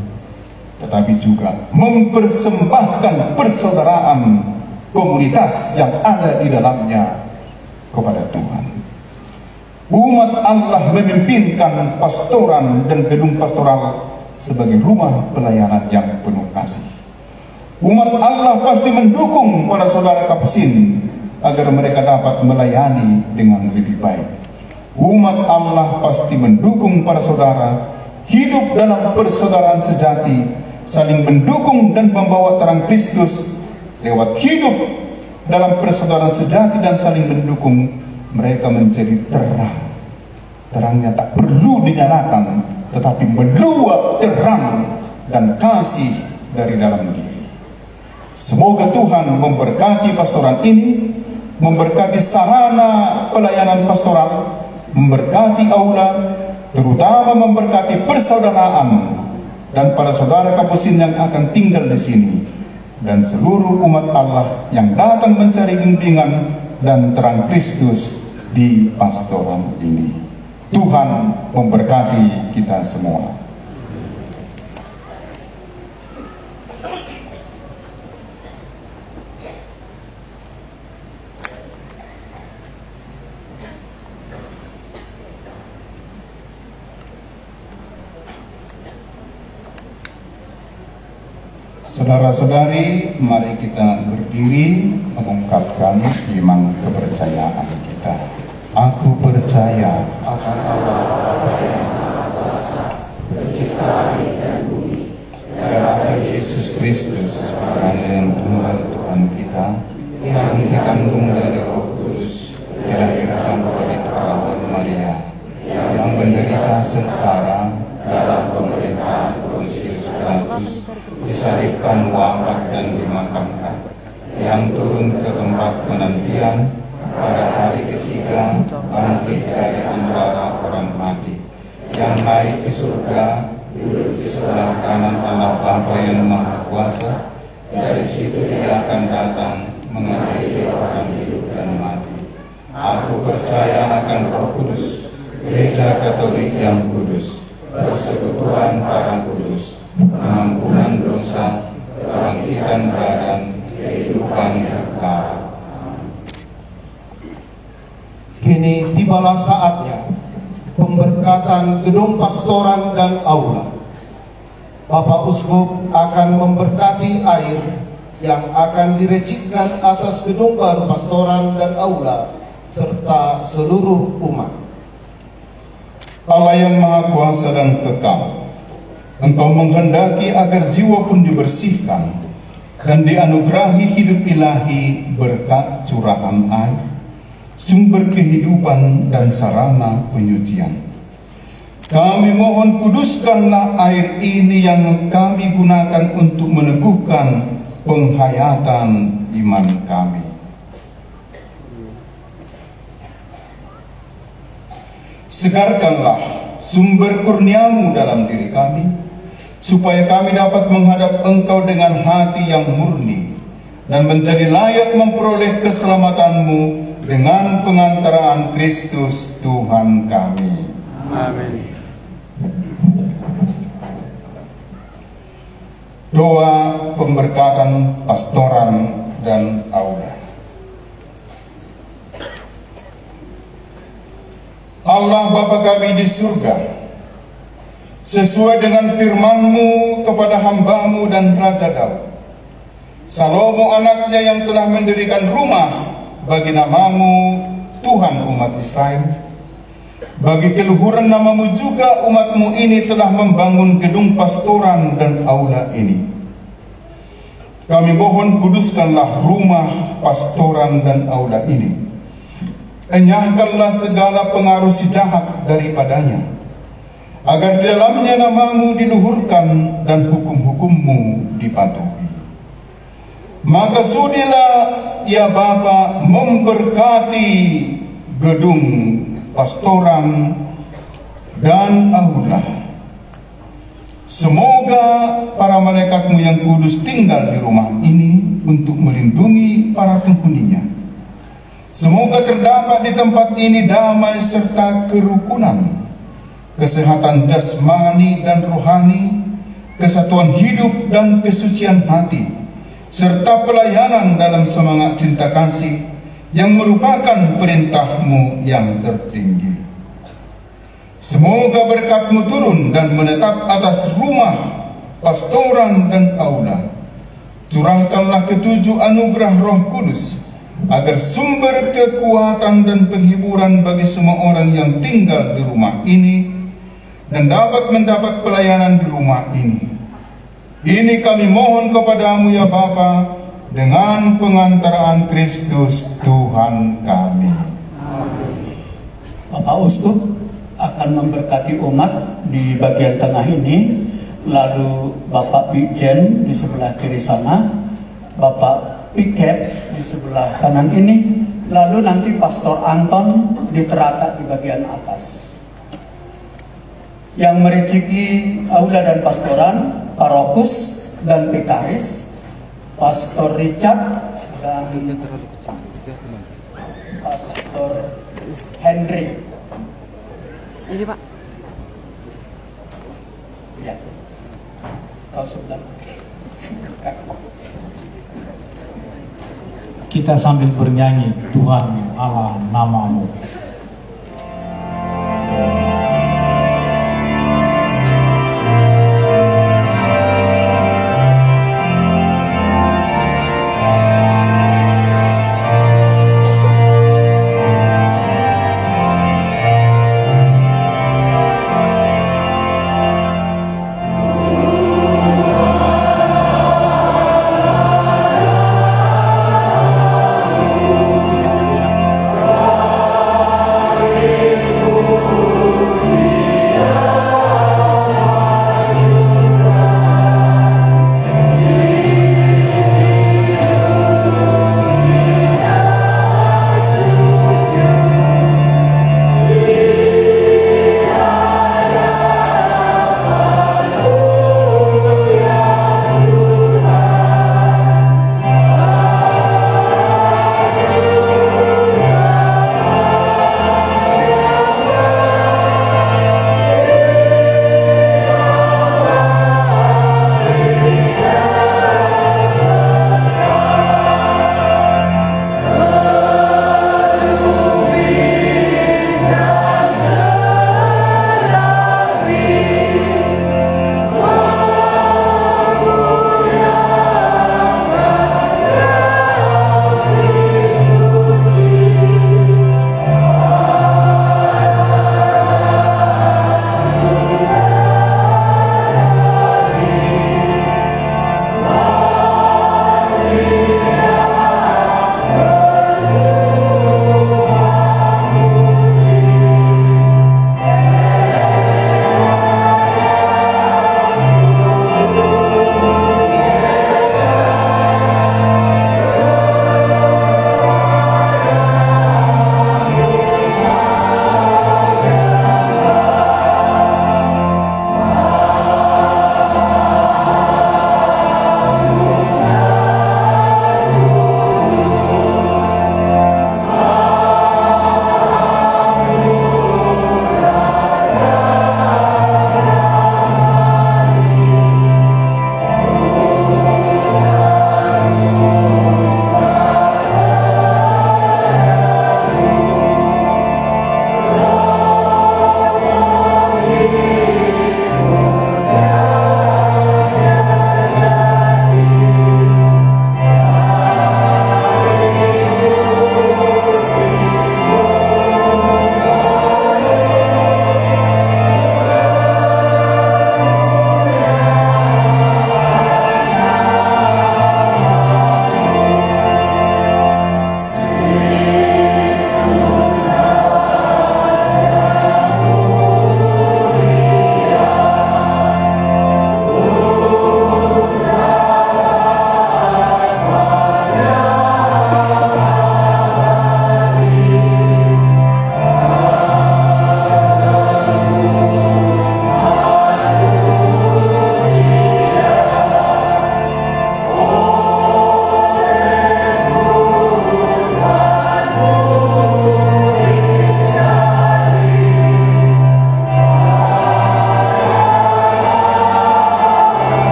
tetapi juga mempersembahkan persaudaraan komunitas yang ada di dalamnya kepada Tuhan. Umat Allah memimpinkan pastoran dan gedung pastoral sebagai rumah pelayanan yang penuh kasih. Umat Allah pasti mendukung para saudara Kapusin agar mereka dapat melayani dengan lebih baik. Umat Allah pasti mendukung para saudara hidup dalam persaudaraan sejati, saling mendukung dan membawa terang Kristus. Lewat hidup dalam persaudaraan sejati dan saling mendukung, mereka menjadi terang. Terangnya tak perlu dinyalakan, tetapi meluap terang dan kasih dari dalam diri. Semoga Tuhan memberkati pastoran ini, memberkati sarana pelayanan pastoral, memberkati aula, terutama memberkati persaudaraan dan para saudara kapusin yang akan tinggal di sini, dan seluruh umat Allah yang datang mencari bimbingan dan terang Kristus di pastoran ini. Tuhan memberkati kita semua. Saudara-saudari, mari kita berdiri mengungkapkan iman kepercayaan kita. Aku percaya akan Allah yang Maha Kuasa, pencipta langit dan bumi, dan akan Yesus Kristus, Anak Tuhan kita, yang dikandung dari Roh Kudus, dilahirkan oleh perawan Maria, yang menderita sengsara dalam pemerintahan Pontius Pilatus, disalibkan, wafat dan dimakamkan, yang turun ke tempat penantian, pada hari ketiga bangkit dari antara orang mati, yang naik ke surga, duduk di sebelah kanan Allah Bapa yang Maha Kuasa. Dari situ Dia akan datang mengadili orang hidup dan mati. Aku percaya akan Roh Kudus, Gereja Katolik yang kudus, persekutuan para kudus, pengampunan dosa, kebangkitan badan, kehidupan kekal. Kini tibalah saatnya pemberkatan gedung pastoran dan aula. Bapak Uskup akan memberkati air yang akan direcitkan atas gedung baru pastoran dan aula serta seluruh umat. Allah yang Maha Kuasa dan kekal, Engkau menghendaki agar jiwa pun dibersihkan dan dianugerahi hidup ilahi berkat curahan air, sumber kehidupan dan sarana penyucian. Kami mohon kuduskanlah air ini yang kami gunakan untuk meneguhkan penghayatan iman kami. Segarkanlah sumber kurniamu dalam diri kami, supaya kami dapat menghadap Engkau dengan hati yang murni dan menjadi layak memperoleh keselamatanmu dengan pengantaraan Kristus Tuhan kami. Amin. Doa pemberkatan pastoran dan aula. Allah Bapa kami di surga, sesuai dengan firman-Mu kepada hamba-Mu dan Raja Daud, Salomo anaknya yang telah mendirikan rumah bagi nama-Mu, Tuhan umat Israel, bagi keluhuran nama-Mu juga umat-Mu ini telah membangun gedung pastoran dan aula ini. Kami mohon kuduskanlah rumah pastoran dan aula ini. Enyahkanlah segala pengaruh si jahat daripadanya, agar di dalamnya nama-Mu diluhurkan dan hukum-hukum-Mu dipatuhi. Maka sudilah ya Bapa memberkati gedung pastoran dan aula. Semoga para malaikat-Mu yang kudus tinggal di rumah ini untuk melindungi para penghuninya. Semoga terdapat di tempat ini damai serta kerukunan, kesehatan jasmani dan rohani, kesatuan hidup dan kesucian hati, serta pelayanan dalam semangat cinta kasih yang merupakan perintah-Mu yang tertinggi. Semoga berkat-Mu turun dan menetap atas rumah pastoran dan aula. Curahkanlah ketujuh anugerah Roh Kudus agar sumber kekuatan dan penghiburan bagi semua orang yang tinggal di rumah ini dan dapat mendapat pelayanan di rumah ini. Ini kami mohon kepadamu ya Bapa, dengan pengantaraan Kristus Tuhan kami. Bapak Uskup akan memberkati umat di bagian tengah ini, lalu Bapak Pijen di sebelah kiri sana, Bapak Piket di sebelah kanan ini, lalu nanti Pastor Anton diteratak di bagian atas. Yang mereciki aula dan pastoran, parokus dan pekaris, Pastor Richard dan Pastor Henry. Ini Pak. Ya, kau sebelah. Kita sambil bernyanyi, Tuhan Allah namamu.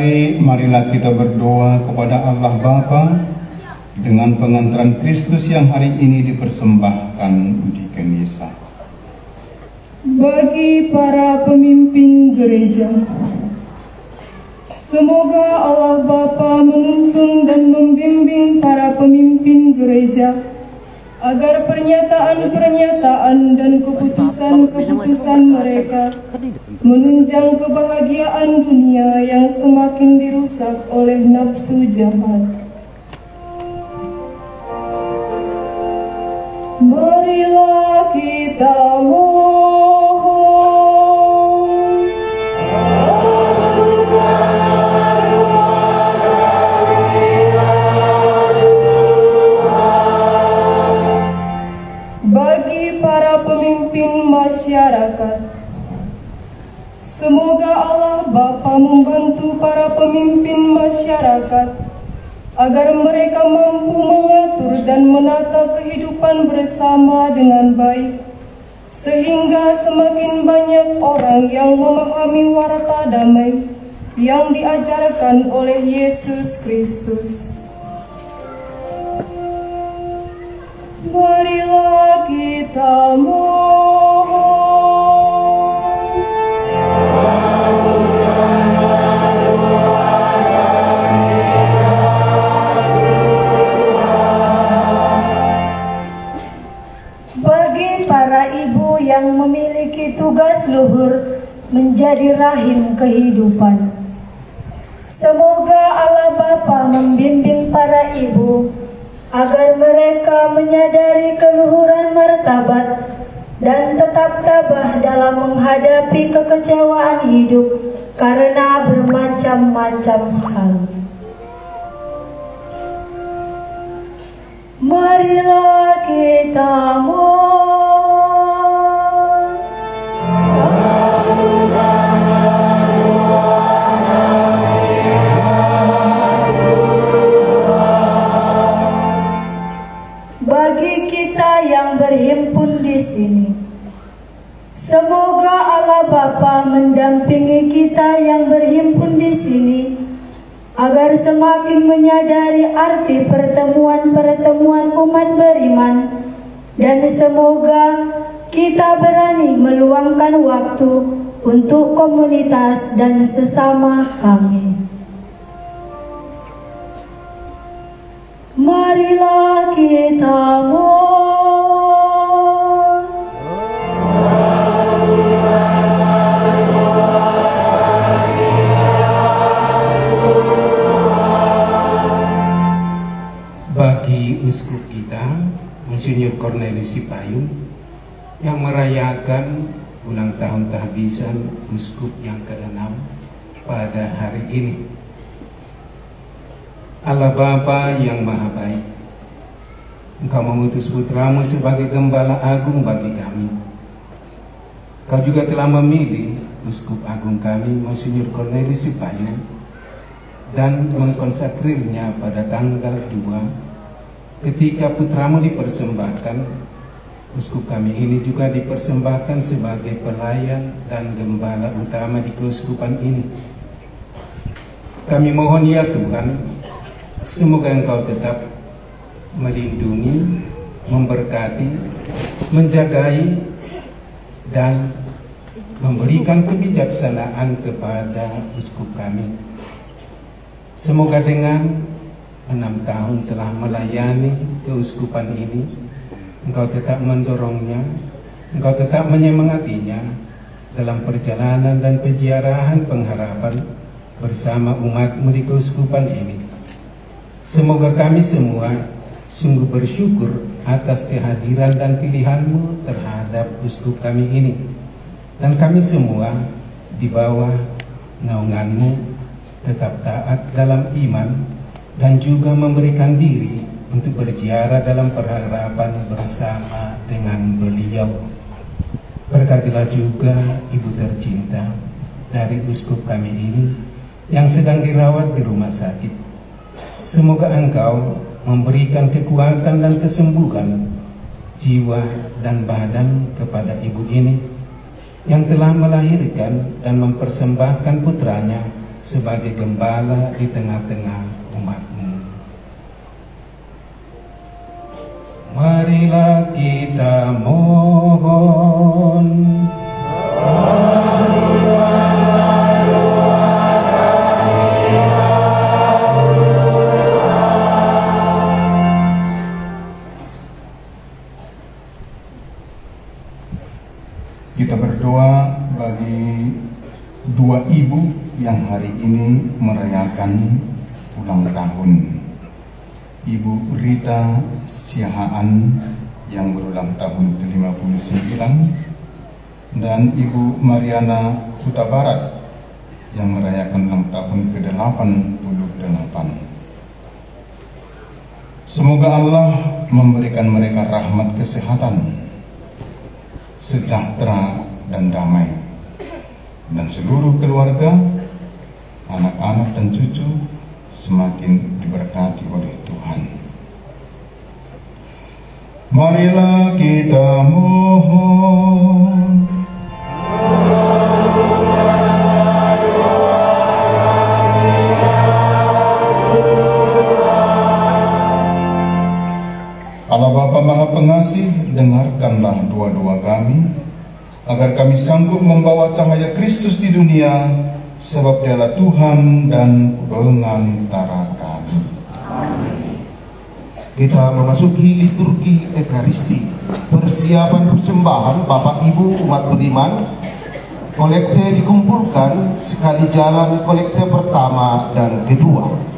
Mari, marilah kita berdoa kepada Allah Bapa dengan pengantaran Kristus yang hari ini dipersembahkan di Kenisa. Bagi para pemimpin gereja, semoga Allah Bapa menuntun dan membimbing para pemimpin gereja agar pernyataan-pernyataan dan keputusan-keputusan mereka menunjang kebahagiaan dunia yang semakin dirusak oleh nafsu jahat. Marilah kita mohon, bagi para pemimpin masyarakat, semoga Allah Bapa membantu para pemimpin masyarakat agar mereka mampu mengatur dan menata kehidupan bersama dengan baik, sehingga semakin banyak orang yang memahami warta damai yang diajarkan oleh Yesus Kristus. Marilah kita mohon. Bagi para ibu yang memiliki tugas luhur menjadi rahim kehidupan, semoga Allah Bapa membimbing para ibu agar mereka menyadari keluhuran martabat dan tetap tabah dalam menghadapi kekecewaan hidup karena bermacam-macam hal. Marilah kita mohon. Bagi kita yang berhimpun di sini, semoga Allah Bapa mendampingi kita yang berhimpun di sini agar semakin menyadari arti pertemuan-pertemuan umat beriman, dan semoga kita berani meluangkan waktu untuk komunitas dan sesama kami. Marilah kita mohon. Bagi uskup kita, Monsinyur Cornelis Sipayung, yang merayakan ulang tahun kehabisan uskup yang ke-6 pada hari ini. Allah Bapa yang Maha Baik, Engkau mengutus putramu sebagai gembala agung bagi kami. Kau juga telah memilih uskup agung kami, Monsinyur Cornelis Sipayung, dan mengkonsakrirnya pada tanggal 2 ketika putramu dipersembahkan. Uskup kami ini juga dipersembahkan sebagai pelayan dan gembala utama di keuskupan ini. Kami mohon ya Tuhan, semoga Engkau tetap melindungi, memberkati, menjagai, dan memberikan kebijaksanaan kepada uskup kami. Semoga dengan 6 tahun telah melayani keuskupan ini, Engkau tetap mendorongnya, Engkau tetap menyemangatinya dalam perjalanan dan penziarahan pengharapan bersama umat-Mu di keuskupan ini. Semoga kami semua sungguh bersyukur atas kehadiran dan pilihan-Mu terhadap uskup kami ini, dan kami semua di bawah naungan-Mu tetap taat dalam iman dan juga memberikan diri untuk berziarah dalam pengharapan bersama dengan beliau. Berkatilah juga ibu tercinta dari uskup kami ini yang sedang dirawat di rumah sakit. Semoga Engkau memberikan kekuatan dan kesembuhan jiwa dan badan kepada ibu ini yang telah melahirkan dan mempersembahkan putranya sebagai gembala di tengah-tengah umat-Mu. Marilah kita mohon. Kita berdoa bagi dua ibu yang hari ini merayakan ulang tahun. Ibu Rita Siahaan yang berulang tahun ke-59 dan Ibu Mariana Huta Barat yang merayakan ulang tahun ke-88. Semoga Allah memberikan mereka rahmat kesehatan, sejahtera dan damai, dan seluruh keluarga, anak-anak dan cucu semakin diberkati oleh Tuhan. Marilah kita mohon. Allah Bapa Maha Pengasih, dengarkanlah doa-doa kami, agar kami sanggup membawa cahaya Kristus di dunia, sebab Dialah Tuhan dan pengantara kami. Kita memasuki liturgi Ekaristi, persiapan persembahan Bapak Ibu umat beriman. Kolekte dikumpulkan sekali jalan kolekte pertama dan kedua.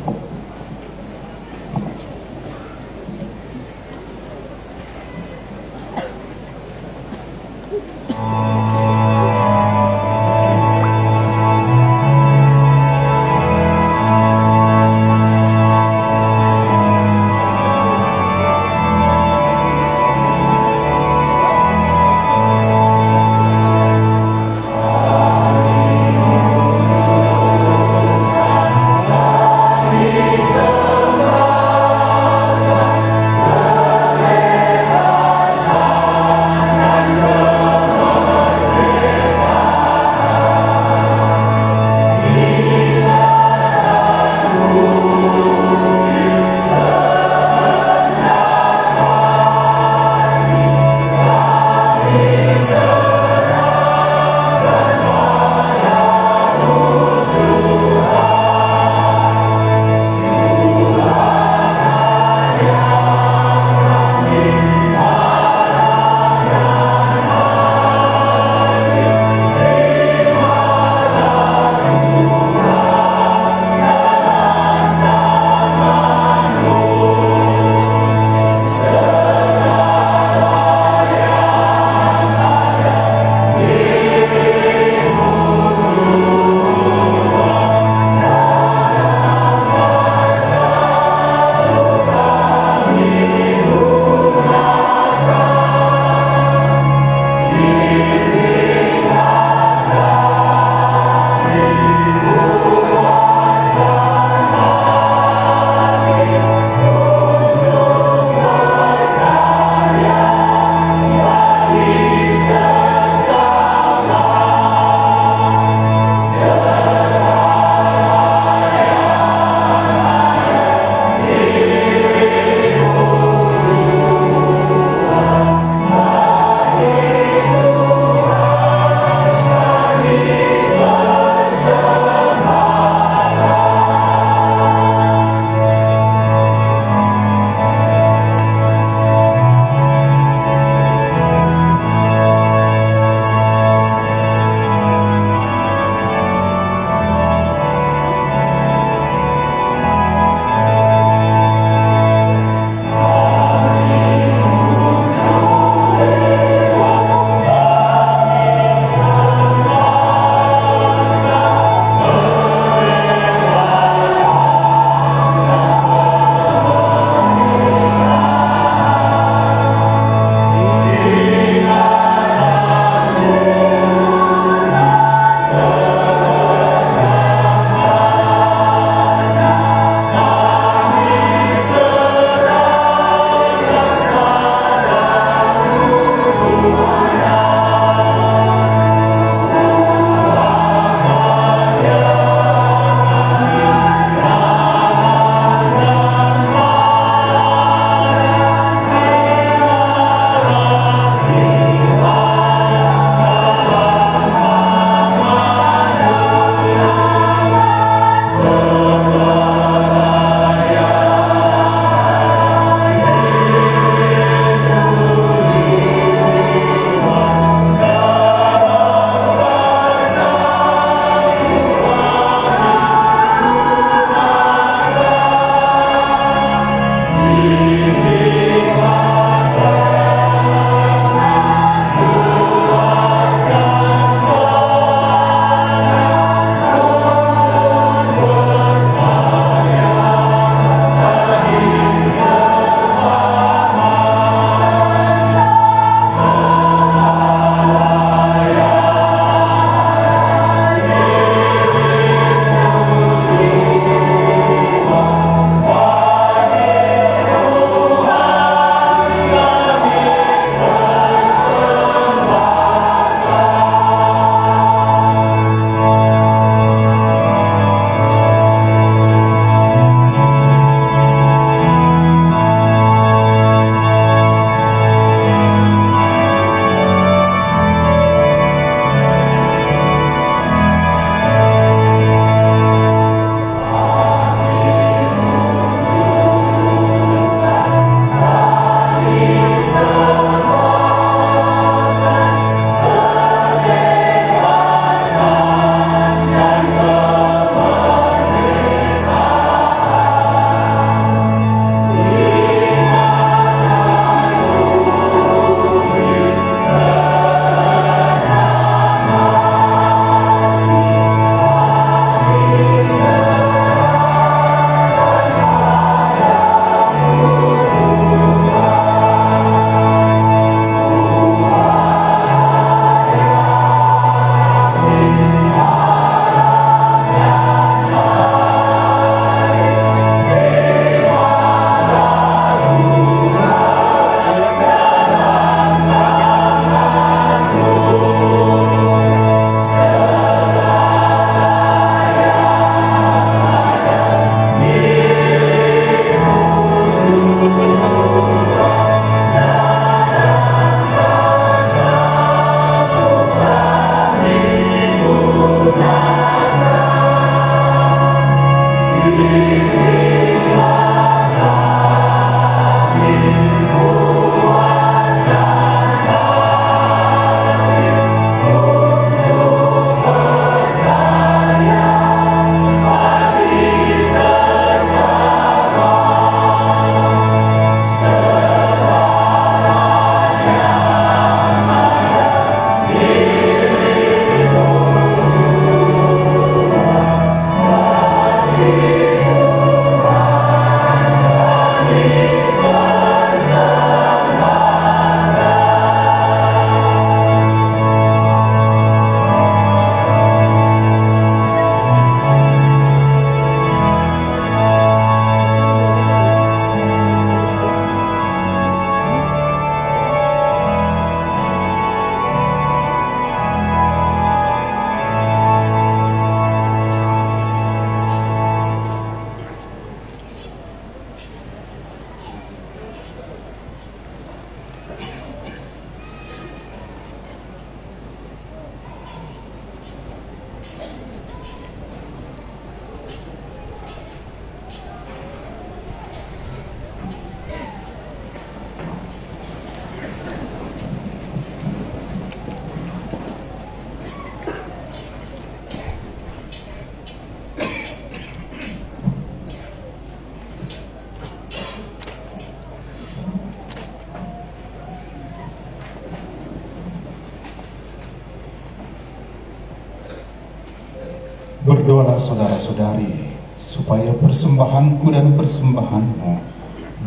Berdoalah saudara-saudari, supaya persembahanku dan persembahanmu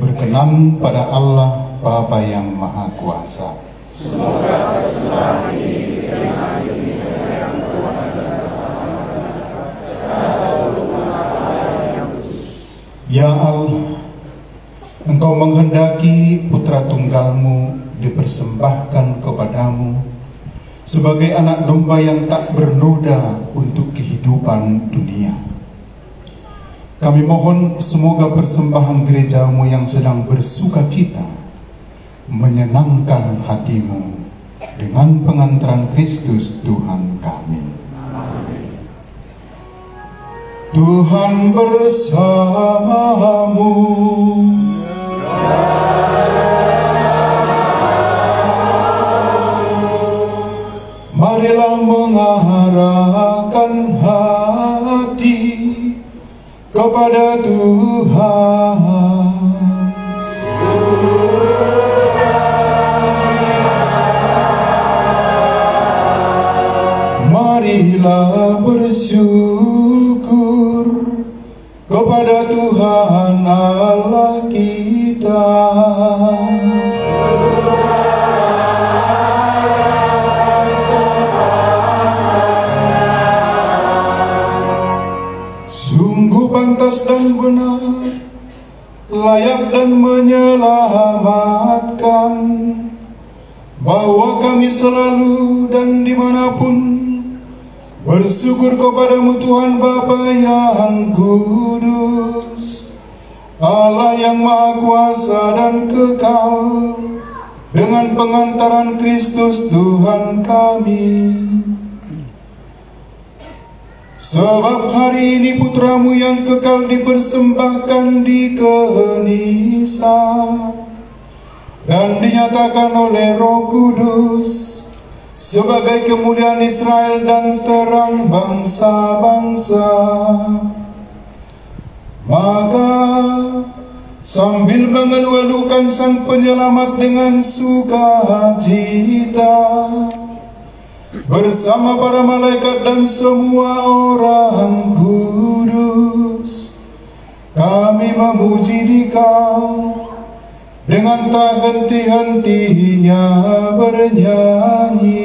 berkenan pada Allah Bapa yang Maha Kuasa. Semoga persembahan ini diterima yang Ya Allah, Engkau menghendaki putra tunggalmu dipersembahkan kepadamu sebagai anak domba yang tak bernoda untuk kehidupan dunia. Kami mohon semoga persembahan gerejamu yang sedang bersuka cita menyenangkan hatimu dengan pengantaran Kristus Tuhan kami. Tuhan bersamamu. Marilah mengarahkan hati kepada Tuhan. Marilah bersyukur kepada Tuhan Allah kita. Sungguh pantas dan benar, layak dan menyelamatkan, bahwa kami selalu dan dimanapun bersyukur kepadamu Tuhan Bapa yang kudus, Allah yang Maha Kuasa dan kekal, dengan pengantaran Kristus Tuhan kami. Sebab hari ini putramu yang kekal dipersembahkan di Kenisa dan dinyatakan oleh Roh Kudus sebagai kemuliaan Israel dan terang bangsa-bangsa. Maka sambil mengeluh-elukan Sang Penyelamat dengan sukacita, bersama para malaikat dan semua orang kudus, kami memuji Dikau dengan tak henti-hentinya bernyanyi.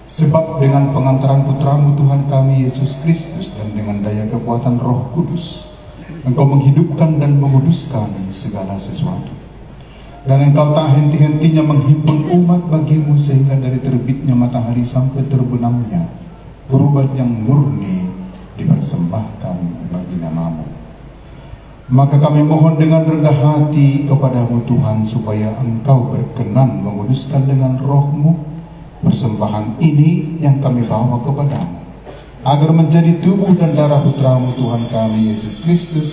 Sebab dengan pengantaran putramu Tuhan kami Yesus Kristus dan dengan daya kekuatan Roh Kudus, Engkau menghidupkan dan menguduskan segala sesuatu. Dan Engkau tak henti-hentinya menghimpun umat bagimu sehingga dari terbitnya matahari sampai terbenamnya kurban yang murni dipersembahkan bagi namamu. Maka kami mohon dengan rendah hati kepadamu Tuhan, supaya Engkau berkenan menguduskan dengan Roh-Mu persembahan ini yang kami bawa kepadamu, agar menjadi tubuh dan darah putramu Tuhan kami Yesus Kristus,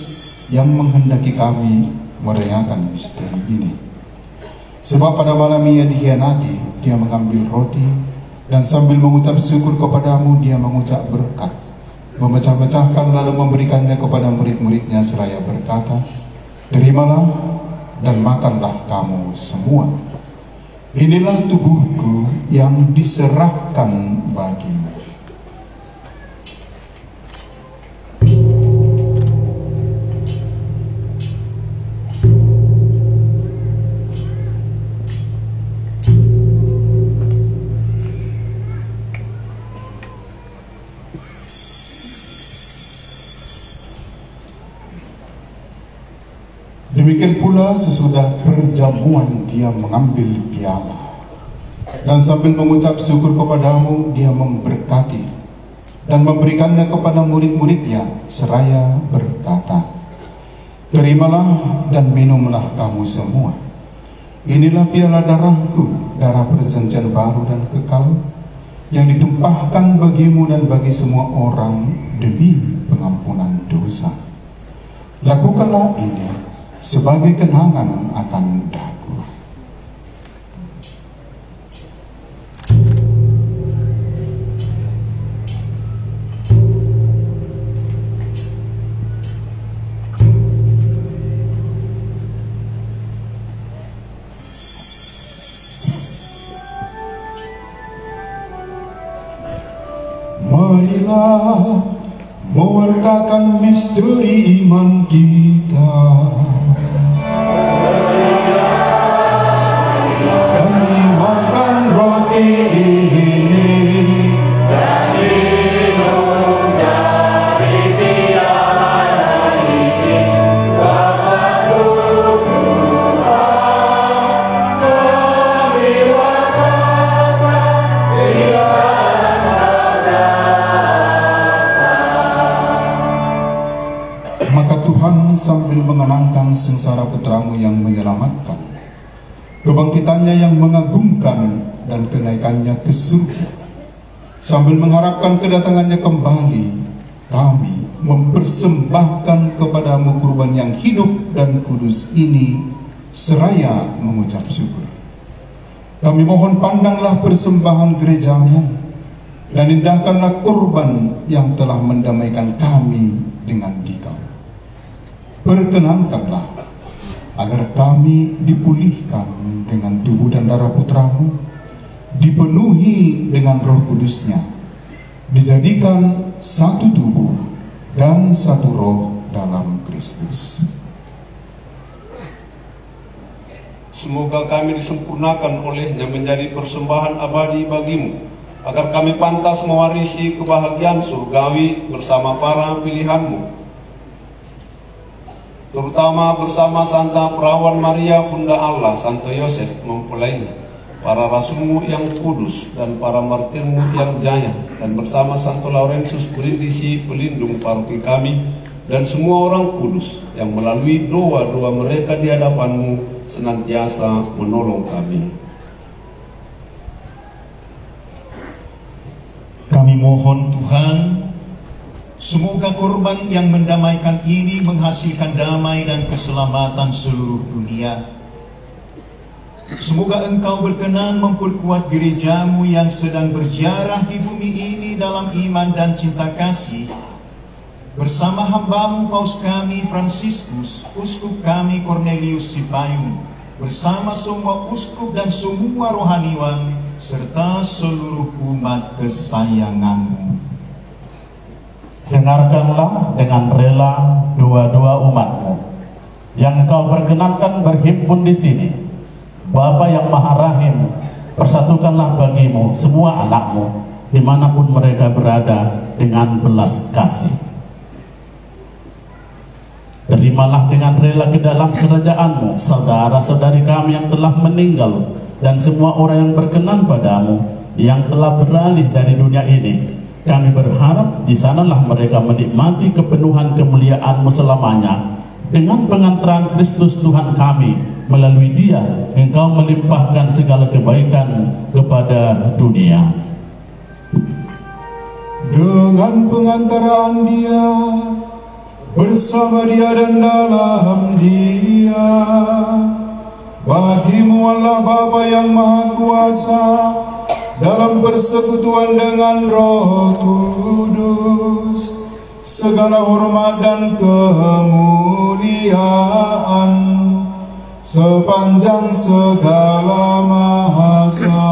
yang menghendaki kami merayakan misteri ini. Sebab pada malam ia dikhianati, dia mengambil roti, dan sambil mengucap syukur kepadamu, dia mengucap berkat, memecah-mecahkan lalu memberikannya kepada murid-muridnya seraya berkata, "Terimalah dan makanlah kamu semua. Inilah tubuhku yang diserahkan bagimu." Demikian pula sesudah perjamuan dia mengambil piala dan sambil mengucap syukur kepadamu dia memberkati dan memberikannya kepada murid-muridnya seraya berkata, "Terimalah dan minumlah kamu semua. Inilah piala darahku, darah perjanjian baru dan kekal, yang ditumpahkan bagimu dan bagi semua orang demi pengampunan dosa. Lakukanlah ini sebagai kenangan akan daku." Marilah mewartakan misteri iman kita dan makan roti ini dan minum dari piala ini. Bapak kami wartakan Maka Tuhan sambil mengenangkan sengsara putramu yang menyelamatkan, kebangkitannya yang mengagumkan dan kenaikannya ke surga, sambil mengharapkan kedatangannya kembali, kami mempersembahkan kepadamu kurban yang hidup dan kudus ini seraya mengucap syukur. Kami mohon pandanglah persembahan gerejamu dan indahkanlah kurban yang telah mendamaikan kami dengan Dikau. Perkenankanlah agar kami dipulihkan dengan tubuh dan darah putramu, dipenuhi dengan Roh Kudusnya, dijadikan satu tubuh dan satu roh dalam Kristus. Semoga kami disempurnakan olehnya menjadi persembahan abadi bagimu, agar kami pantas mewarisi kebahagiaan surgawi bersama para pilihanmu, terutama bersama Santa Perawan Maria Bunda Allah, Santo Yosef mempelainya, para rasulmu yang kudus dan para martirmu yang jaya, dan bersama Santo Laurentius Brindisi pelindung paroki kami dan semua orang kudus yang melalui doa-doa mereka di hadapanmu senantiasa menolong kami. Kami mohon Tuhan, semoga korban yang mendamaikan ini menghasilkan damai dan keselamatan seluruh dunia. Semoga Engkau berkenan memperkuat gerejamu yang sedang berziarah di bumi ini dalam iman dan cinta kasih, bersama hambamu Paus kami Fransiskus, uskup kami Cornelius Sipayung, bersama semua uskup dan semua rohaniwan, serta seluruh umat kesayanganmu. Dengarkanlah dengan rela doa-doa umatmu yang Engkau perkenankan berhimpun di sini. Bapa yang Maha Rahim, persatukanlah bagimu semua anakmu dimanapun mereka berada dengan belas kasih. Terimalah dengan rela ke dalam kerajaanmu saudara-saudari kami yang telah meninggal dan semua orang yang berkenan padamu yang telah beralih dari dunia ini. Kami berharap di sanalah mereka menikmati kepenuhan kemuliaan-Mu selamanya. Dengan pengantaran Kristus Tuhan kami, melalui Dia Engkau melimpahkan segala kebaikan kepada dunia. Dengan pengantaran Dia, bersama Dia dan dalam Dia, bagimu Allah Bapa yang Maha Kuasa, dalam persekutuan dengan Roh Kudus, segala hormat dan kemuliaan sepanjang segala masa.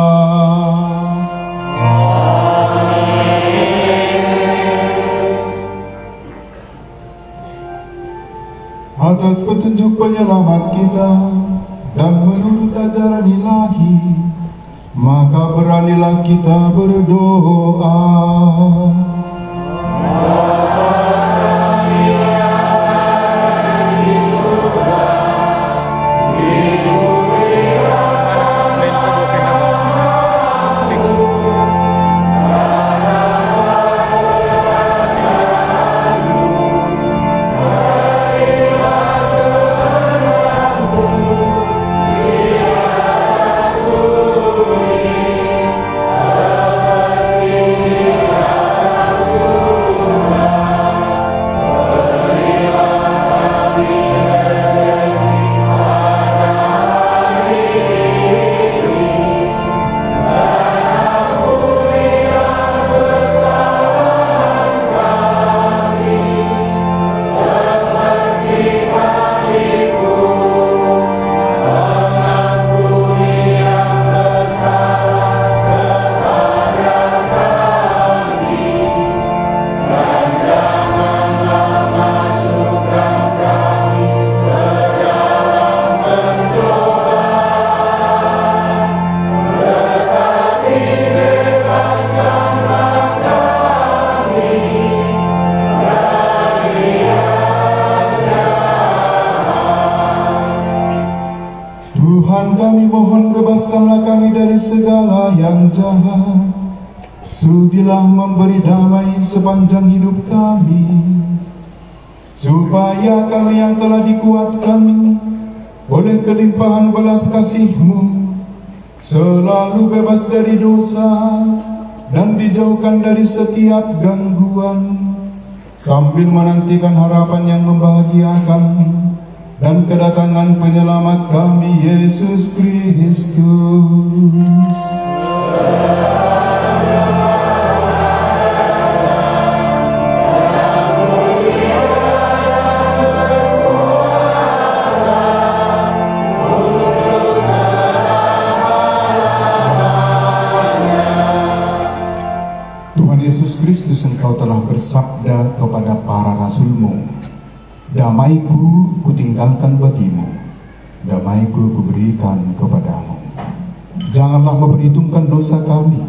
Atas petunjuk penyelamat kita dan menurut ajaran ilahi, maka beranilah kita berdoa. segala yang jahat. Sudilah memberi damai sepanjang hidup kami, supaya kami yang telah dikuatkan oleh kelimpahan belas kasih-Mu selalu bebas dari dosa dan dijauhkan dari setiap gangguan, sambil menantikan harapan yang membahagiakan dan kedatangan penyelamat kami, Yesus Kristus. Tuhan Yesus Kristus, Engkau telah bersabda kepada para rasul-Mu, damaiku kutinggalkan bagimu, damaiku kuberikan kepadamu. Janganlah memperhitungkan dosa kami,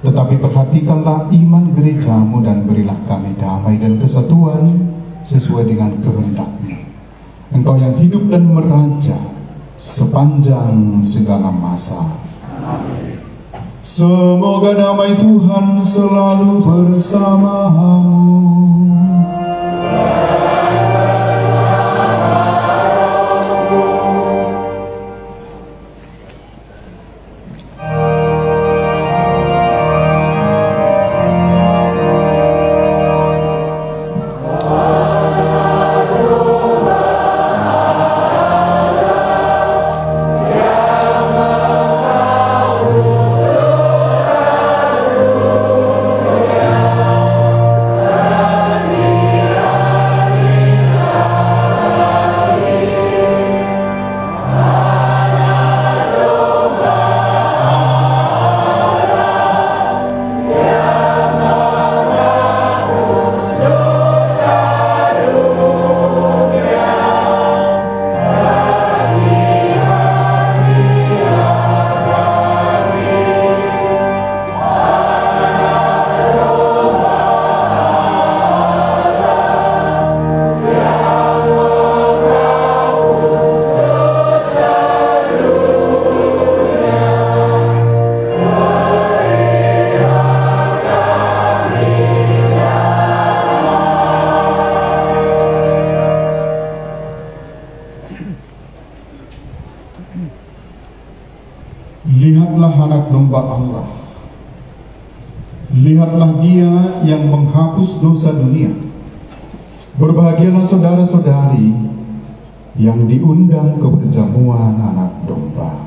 tetapi perhatikanlah iman gerejamu dan berilah kami damai dan kesatuan sesuai dengan kehendak-Mu. Engkau yang hidup dan meraja sepanjang segala masa. Amin. Semoga damai Tuhan selalu bersamamu. Lihatlah anak domba Allah. Lihatlah Dia yang menghapus dosa dunia. Berbahagialah saudara-saudari yang diundang ke perjamuan anak domba.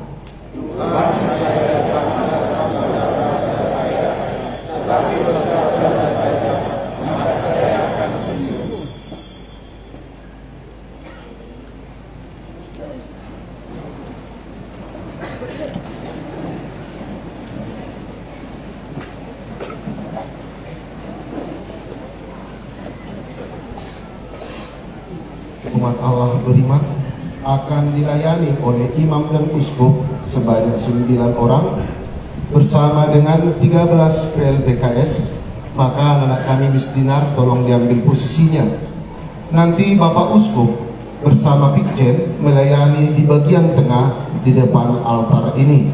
Umat Allah beriman akan dilayani oleh imam dan uskup sebanyak 9 orang bersama dengan 13 PLBKS. Maka anak kami misdinar tolong diambil posisinya. Nanti Bapak Uskup bersama Pikjen melayani di bagian tengah di depan altar ini.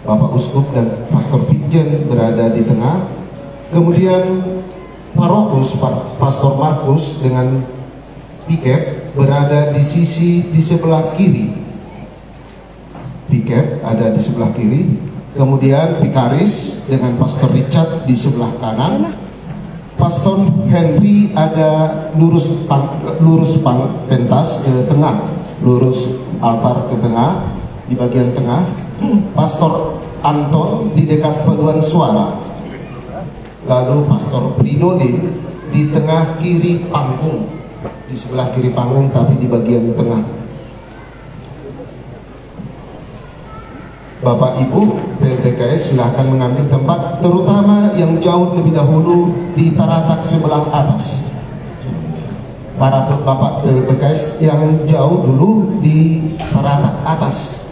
Bapak Uskup dan Pastor Pikjen berada di tengah. Kemudian Parokus Pastor Markus dengan Piket berada di sebelah kiri. Piket ada di sebelah kiri. Kemudian Pikaris dengan Pastor Richard di sebelah kanan. Pastor Henry ada lurus pentas ke tengah, lurus altar ke tengah di bagian tengah. Pastor Anton di dekat paduan suara. Lalu Pastor Prinodin di tengah kiri panggung, di sebelah kiri panggung tapi di bagian tengah. Bapak Ibu PLBKS silahkan mengambil tempat, terutama yang jauh lebih dahulu di taratak sebelah atas. Para Bapak PLBKS yang jauh dulu di taratak atas.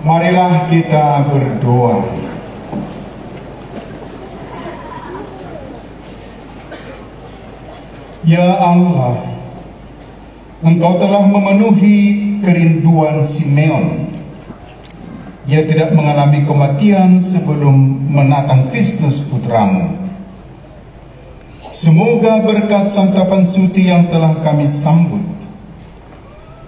Marilah kita berdoa. Ya Allah, Engkau telah memenuhi kerinduan Simeon. Ia tidak mengalami kematian sebelum menatang Kristus Putramu. Semoga berkat santapan suci yang telah kami sambut,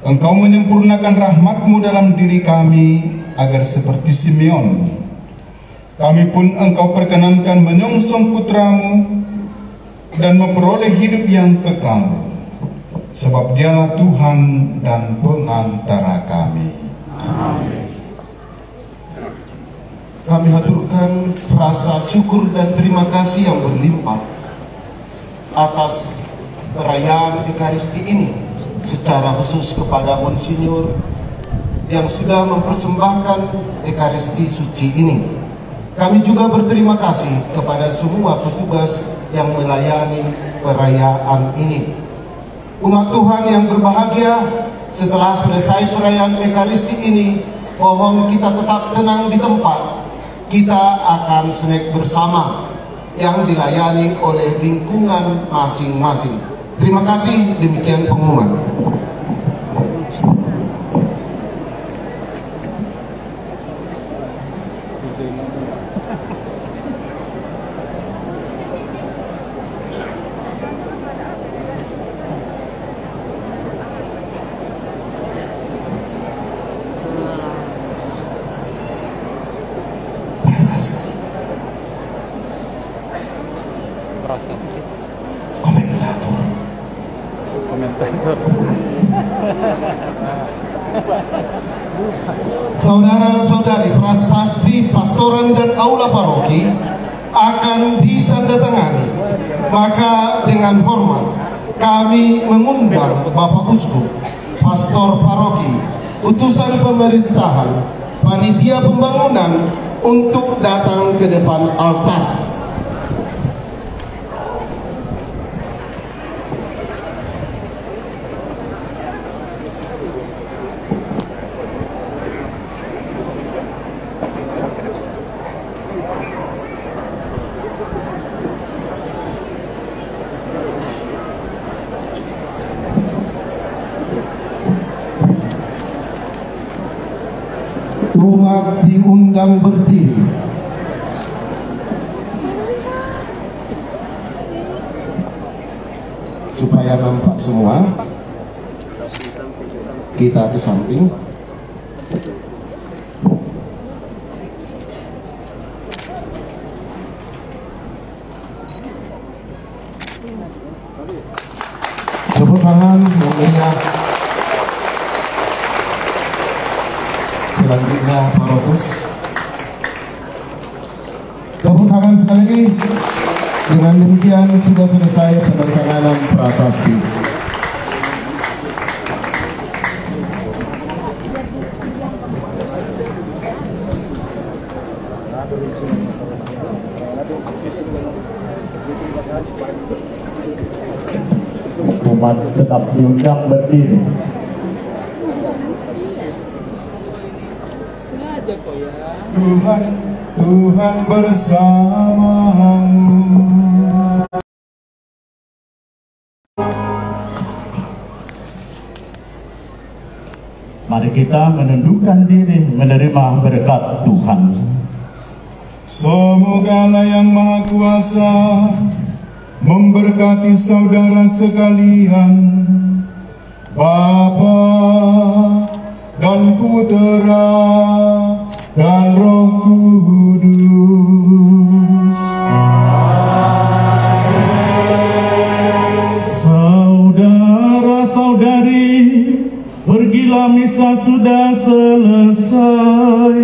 Engkau menyempurnakan rahmat-Mu dalam diri kami, agar seperti Simeon, kami pun Engkau perkenankan menyongsong Putramu dan memperoleh hidup yang kekal, sebab Dialah Tuhan dan pengantara kami. Amin. Kami haturkan rasa syukur dan terima kasih yang berlimpah atas perayaan Ekaristi ini, secara khusus kepada Monsinyur yang sudah mempersembahkan Ekaristi Suci ini. Kami juga berterima kasih kepada semua petugas yang melayani perayaan ini. Umat Tuhan yang berbahagia, setelah selesai perayaan Ekaristi ini, mohon kita tetap tenang di tempat. Kita akan snack bersama yang dilayani oleh lingkungan masing-masing. Terima kasih, demikian pengumuman. Saudara-saudari, prasasti pastoran dan aula paroki akan ditandatangani. Maka dengan hormat kami mengundang Bapak Uskup, pastor paroki, utusan pemerintahan, panitia pembangunan untuk datang ke depan altar. Umat diundang berdiri. Supaya nampak semua, kita ke samping. Tepuk tangan meriah. Selanjutnya Parokus. Tepuk tangan sekali lagi. Dengan demikian sudah selesai penandatanganan prasasti. Umat tetap diundang berdiri. Tuhan bersamamu. Mari kita menundukkan diri menerima berkat Tuhan. Semoga Allah yang Maha Kuasa memberkati saudara sekalian, Bapa dan Putera dan Roh Kudus. Saudara-saudari, pergilah, misa sudah selesai.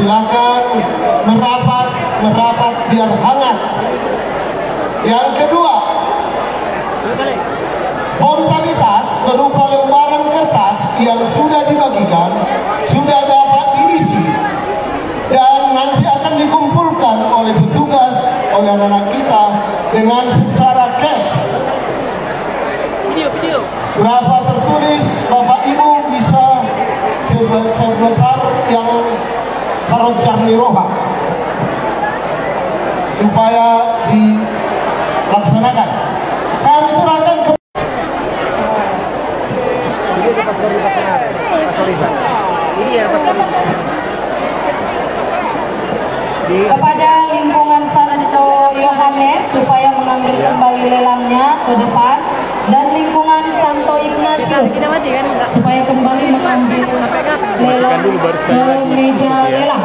silakan merapat biar hangat. Yang kedua, spontanitas berupa lembaran kertas yang sudah dibagikan sudah dapat diisi dan nanti akan dikumpulkan oleh petugas, oleh anak-anak kita dengan secara cash. Berapa tertulis, Bapak Ibu bisa sebesar yang tarojar niroha supaya dilaksanakan. Kami serahkan ke kepada lingkungan Santo Yohanes supaya mengambil kembali lelangnya ke depan, dan lingkungan Santo Ignatius supaya kembali mengambil lelang ke meja lelang.